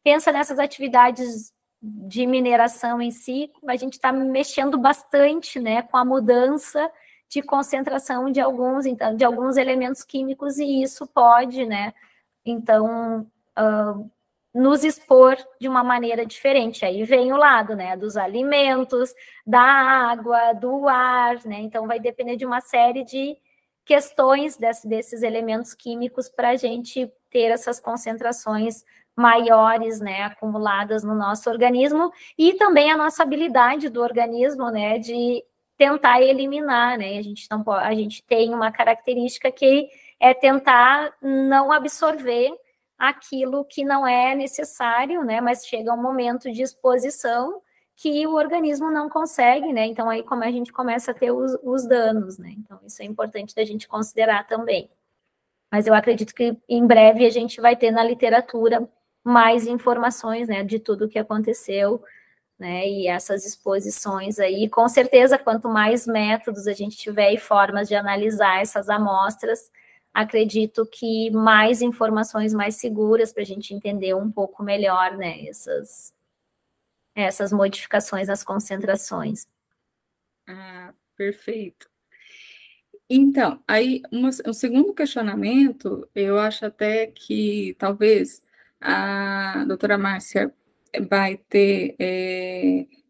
S3: pensa nessas atividades de mineração em si, a gente está mexendo bastante, né, com a mudança de concentração de alguns elementos químicos, e isso pode, né, então, nos expor de uma maneira diferente. Aí vem o lado, né, dos alimentos, da água, do ar, né, então vai depender de uma série de questões desses elementos químicos para a gente ter essas concentrações maiores, né, acumuladas no nosso organismo, e também a nossa habilidade do organismo, né, de tentar eliminar, né, a gente tem uma característica que é tentar não absorver aquilo que não é necessário, né, mas chega um momento de exposição que o organismo não consegue, né, então aí como a gente começa a ter os danos, né, então isso é importante da gente considerar também. Mas eu acredito que em breve a gente vai ter na literatura mais informações, né, de tudo o que aconteceu, né, e essas exposições aí, com certeza, quanto mais métodos a gente tiver e formas de analisar essas amostras, acredito que mais informações mais seguras para a gente entender um pouco melhor, né, essas modificações nas concentrações.
S1: Ah, perfeito. Então, aí, um segundo questionamento, eu acho até que talvez a doutora Márcia vai ter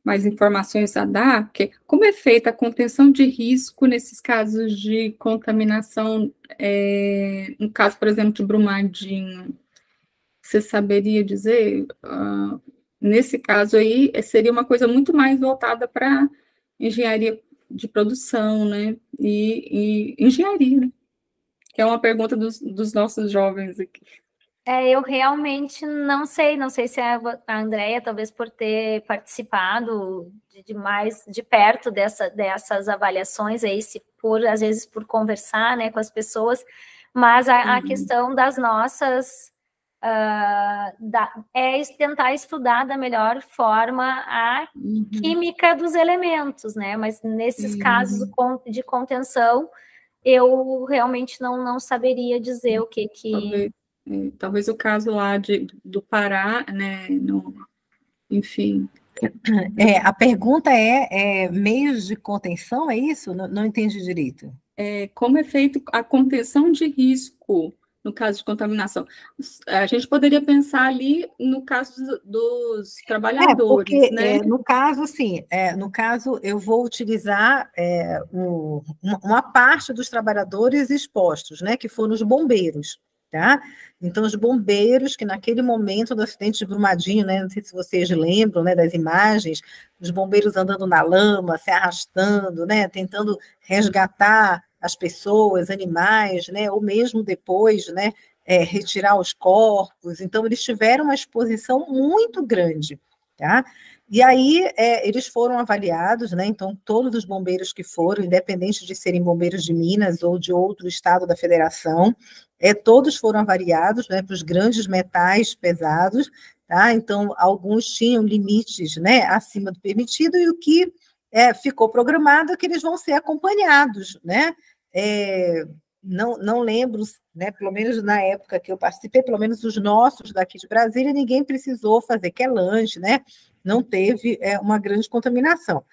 S1: mais informações a dar, porque como é feita a contenção de risco nesses casos de contaminação, no caso, por exemplo, de Brumadinho, você saberia dizer? Nesse caso aí, seria uma coisa muito mais voltada para engenharia de produção, né? E engenharia, né? Que é uma pergunta dos nossos jovens aqui.
S3: Eu realmente não sei se a Andrea, talvez por ter participado de mais de perto dessas avaliações, aí, às vezes por conversar, né, com as pessoas, mas a questão das nossas é tentar estudar da melhor forma a química dos elementos, né? Mas nesses casos de contenção, eu realmente não saberia dizer o que.
S1: Talvez o caso lá do Pará, né? Enfim.
S2: A pergunta é meios de contenção, é isso? Não entendi direito.
S1: Como é feita a contenção de risco no caso de contaminação? A gente poderia pensar ali no caso dos trabalhadores,
S2: porque,
S1: né?
S2: No caso, sim, no caso eu vou utilizar uma parte dos trabalhadores expostos, né, que foram os bombeiros, tá? Então, os bombeiros que naquele momento do acidente de Brumadinho, né, não sei se vocês lembram, né, das imagens, os bombeiros andando na lama, se arrastando, né, tentando resgatar as pessoas, animais, né, ou mesmo depois, né, retirar os corpos. Então, eles tiveram uma exposição muito grande, tá? E aí, eles foram avaliados, né? Então, todos os bombeiros que foram, independente de serem bombeiros de Minas ou de outro estado da federação, todos foram avaliados, né, para os grandes metais pesados, tá? Então, alguns tinham limites, né, acima do permitido, e o que ficou programado é que eles vão ser acompanhados, né? Não lembro, né, pelo menos na época que eu participei, pelo menos os nossos daqui de Brasília, ninguém precisou fazer lanche, né? Não teve uma grande contaminação.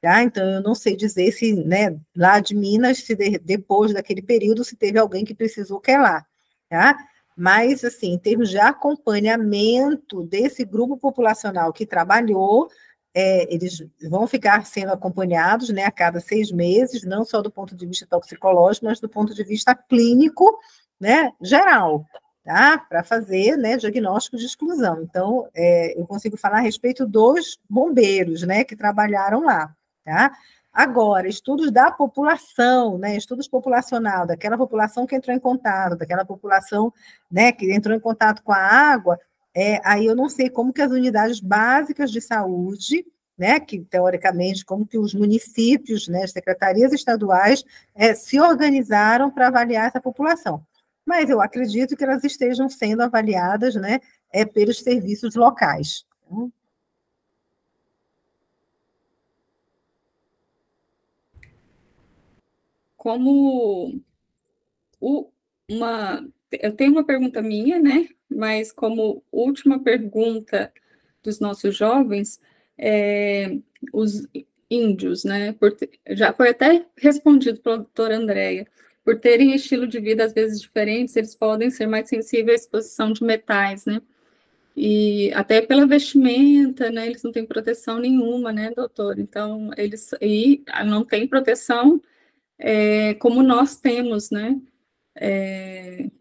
S2: Tá? Então, eu não sei dizer se, né, lá de Minas, se depois daquele período, se teve alguém que precisou lá, tá? Mas, assim, em termos de acompanhamento desse grupo populacional que trabalhou, eles vão ficar sendo acompanhados, né, a cada 6 meses, não só do ponto de vista toxicológico, mas do ponto de vista clínico, né, geral, tá? Para fazer, né, diagnóstico de exclusão. Então, eu consigo falar a respeito dos bombeiros, né, que trabalharam lá, tá? Agora, estudos da população, né, estudos populacional, daquela população que entrou em contato, daquela população, né, que entrou em contato com a água, aí eu não sei como que as unidades básicas de saúde, né, que teoricamente, como que os municípios, né, as secretarias estaduais se organizaram para avaliar essa população. Mas eu acredito que elas estejam sendo avaliadas, né, pelos serviços locais.
S1: Eu tenho uma pergunta minha, né? Mas como última pergunta dos nossos jovens, os índios, né? Já foi até respondido pela doutora Andrea, por terem estilo de vida às vezes diferentes, eles podem ser mais sensíveis à exposição de metais, né? E até pela vestimenta, né? Eles não têm proteção nenhuma, né, doutor? Então, eles não têm proteção como nós temos, né?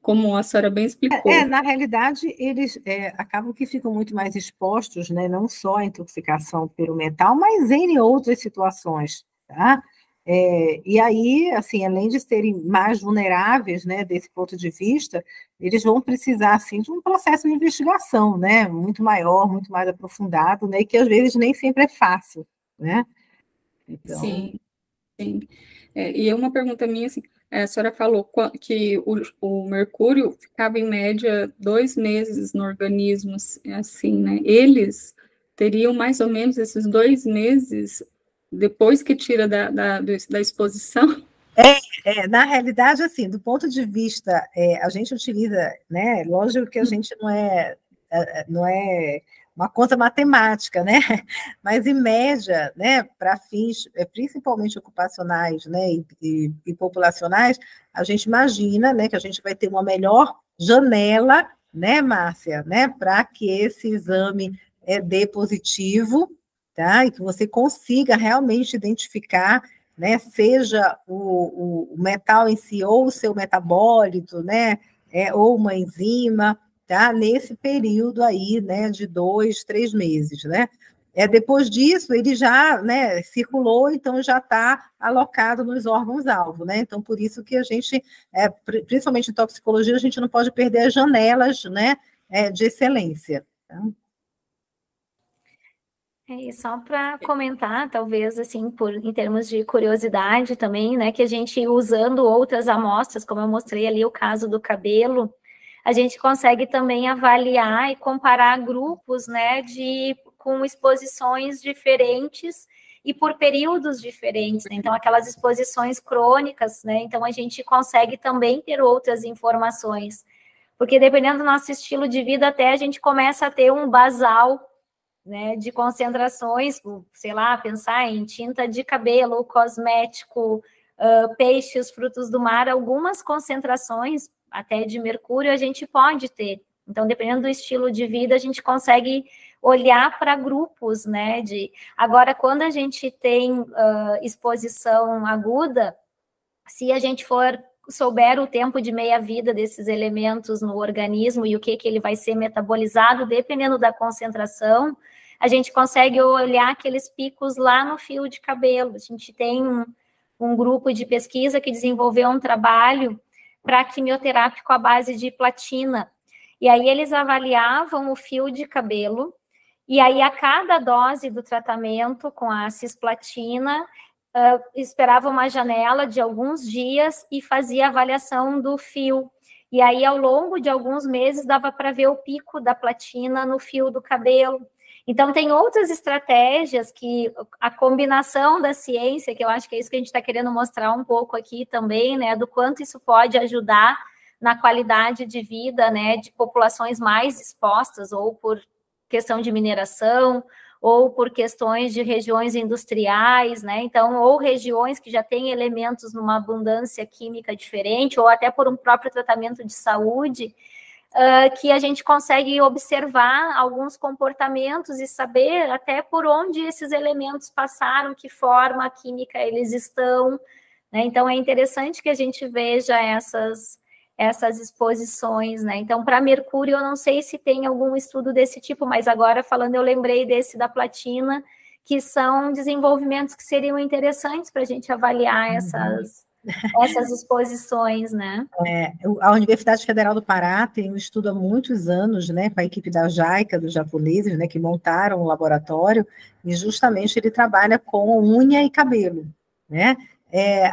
S1: Como a senhora bem explicou.
S2: Na realidade, eles acabam que ficam muito mais expostos, né, não só à intoxicação pelo metal, mas em outras situações, tá? E aí, assim, além de serem mais vulneráveis, né, desse ponto de vista, eles vão precisar, assim, de um processo de investigação, né, muito maior, muito mais aprofundado, né, e que às vezes nem sempre é fácil, né?
S1: Então... Sim. E uma pergunta minha, assim, A senhora falou que o mercúrio ficava em média 2 meses no organismo, assim, né? Eles teriam mais ou menos esses 2 meses depois que tira da exposição?
S2: Na realidade, assim, do ponto de vista, a gente utiliza, né? Lógico que a gente não é uma conta matemática, né? Mas em média, né, para fins principalmente ocupacionais, né, e populacionais, a gente imagina, né, que a gente vai ter uma melhor janela, né, Márcia, né, para que esse exame dê positivo, tá? E que você consiga realmente identificar, né, seja o metal em si, ou o seu metabólito, né, ou uma enzima, tá? Nesse período aí, né, de 2, 3 meses, né? Depois disso, ele já, né, circulou, então já está alocado nos órgãos-alvo, né? Então, por isso que a gente, principalmente em toxicologia, a gente não pode perder as janelas, né, de excelência. Tá?
S3: E só para comentar, talvez, assim, em termos de curiosidade também, né, que a gente, usando outras amostras, como eu mostrei ali o caso do cabelo, a gente consegue também avaliar e comparar grupos, né, com exposições diferentes e por períodos diferentes, né? Então, aquelas exposições crônicas, né, então a gente consegue também ter outras informações, porque dependendo do nosso estilo de vida, até a gente começa a ter um basal, né, de concentrações, sei lá, pensar em tinta de cabelo, cosmético, peixes, frutos do mar, algumas concentrações até de mercúrio a gente pode ter. Então, dependendo do estilo de vida, a gente consegue olhar para grupos, né? Agora, quando a gente tem exposição aguda, se a gente souber o tempo de meia-vida desses elementos no organismo e o que ele vai ser metabolizado, dependendo da concentração, a gente consegue olhar aqueles picos lá no fio de cabelo. A gente tem um grupo de pesquisa que desenvolveu um trabalho para quimioterápico à base de platina. E aí eles avaliavam o fio de cabelo, e aí a cada dose do tratamento com a cisplatina, esperava uma janela de alguns dias e fazia avaliação do fio. E aí, ao longo de alguns meses, dava para ver o pico da platina no fio do cabelo. Então, tem outras estratégias que a combinação da ciência, que eu acho que é isso que a gente está querendo mostrar um pouco aqui também, né, do quanto isso pode ajudar na qualidade de vida, né, de populações mais expostas, ou por questão de mineração, ou por questões de regiões industriais, né? Então, ou regiões que já têm elementos numa abundância química diferente, ou até por um próprio tratamento de saúde, que a gente consegue observar alguns comportamentos e saber até por onde esses elementos passaram, que forma química eles estão, né? Então, é interessante que a gente veja essas exposições, né? Então, para mercúrio, eu não sei se tem algum estudo desse tipo, mas agora, falando, eu lembrei desse da platina, que são desenvolvimentos que seriam interessantes para a gente avaliar essas exposições, né?
S2: A Universidade Federal do Pará tem um estudo há muitos anos, né, com a equipe da JICA, dos japoneses, né, que montaram um laboratório, e justamente ele trabalha com unha e cabelo, né?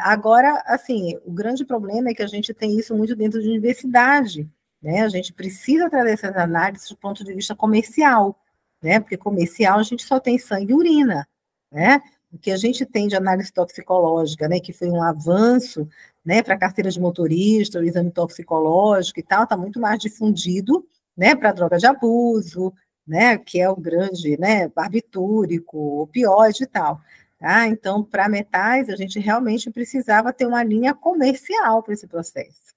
S2: Agora, assim, o grande problema é que a gente tem isso muito dentro de universidade, né? A gente precisa trazer essas análises do ponto de vista comercial, né? Porque comercial a gente só tem sangue e urina, né? O que a gente tem de análise toxicológica, né, que foi um avanço, né, para a carteira de motorista, o exame toxicológico e tal, está muito mais difundido, né, para droga de abuso, né, que é o grande, né, barbitúrico, opioide e tal. Tá? Então, para metais, a gente realmente precisava ter uma linha comercial para esse processo.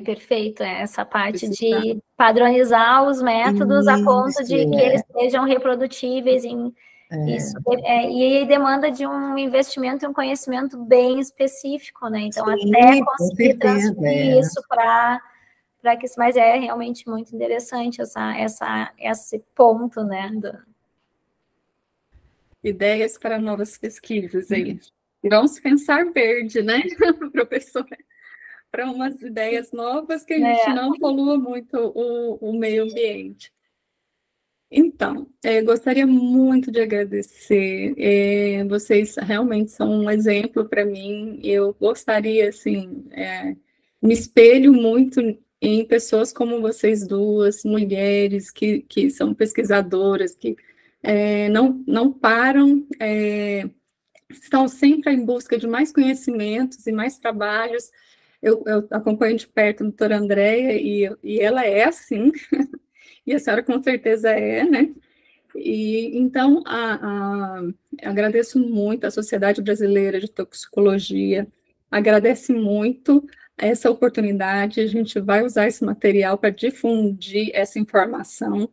S3: Perfeito, essa parte de padronizar os métodos a ponto de que eles sejam reprodutíveis isso, e demanda de um investimento e um conhecimento bem específico, né? Então, sim, até conseguir transferir isso para que isso, mas é realmente muito interessante esse ponto, né?
S1: Ideias para novas pesquisas aí. Vamos pensar verde, né, professora? Para umas ideias novas que a gente não polua muito o meio ambiente. Então, gostaria muito de agradecer. Vocês realmente são um exemplo para mim. Eu gostaria, assim, me espelho muito em pessoas como vocês duas, mulheres que são pesquisadoras, que não param, estão sempre em busca de mais conhecimentos e mais trabalhos. Eu acompanho de perto a doutora Andréia e ela é assim, e a senhora com certeza né? E então agradeço muito à Sociedade Brasileira de Toxicologia, agradece muito essa oportunidade, a gente vai usar esse material para difundir essa informação.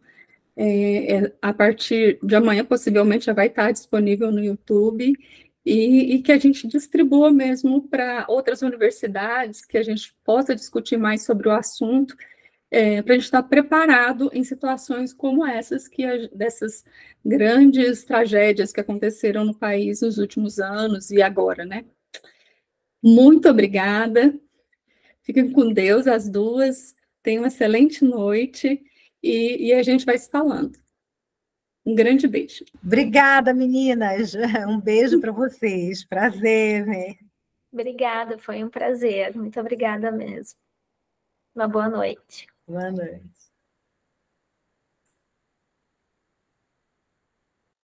S1: A partir de amanhã, possivelmente, já vai estar disponível no YouTube, e que a gente distribua mesmo para outras universidades, que a gente possa discutir mais sobre o assunto, para a gente estar preparado em situações como essas, dessas grandes tragédias que aconteceram no país nos últimos anos e agora, né? Muito obrigada, fiquem com Deus as duas, tenham uma excelente noite, e a gente vai se falando. Um grande beijo.
S2: Obrigada, meninas. Um beijo para vocês. Prazer, né?
S3: Obrigada, foi um prazer. Muito obrigada mesmo. Uma boa noite.
S2: Boa noite.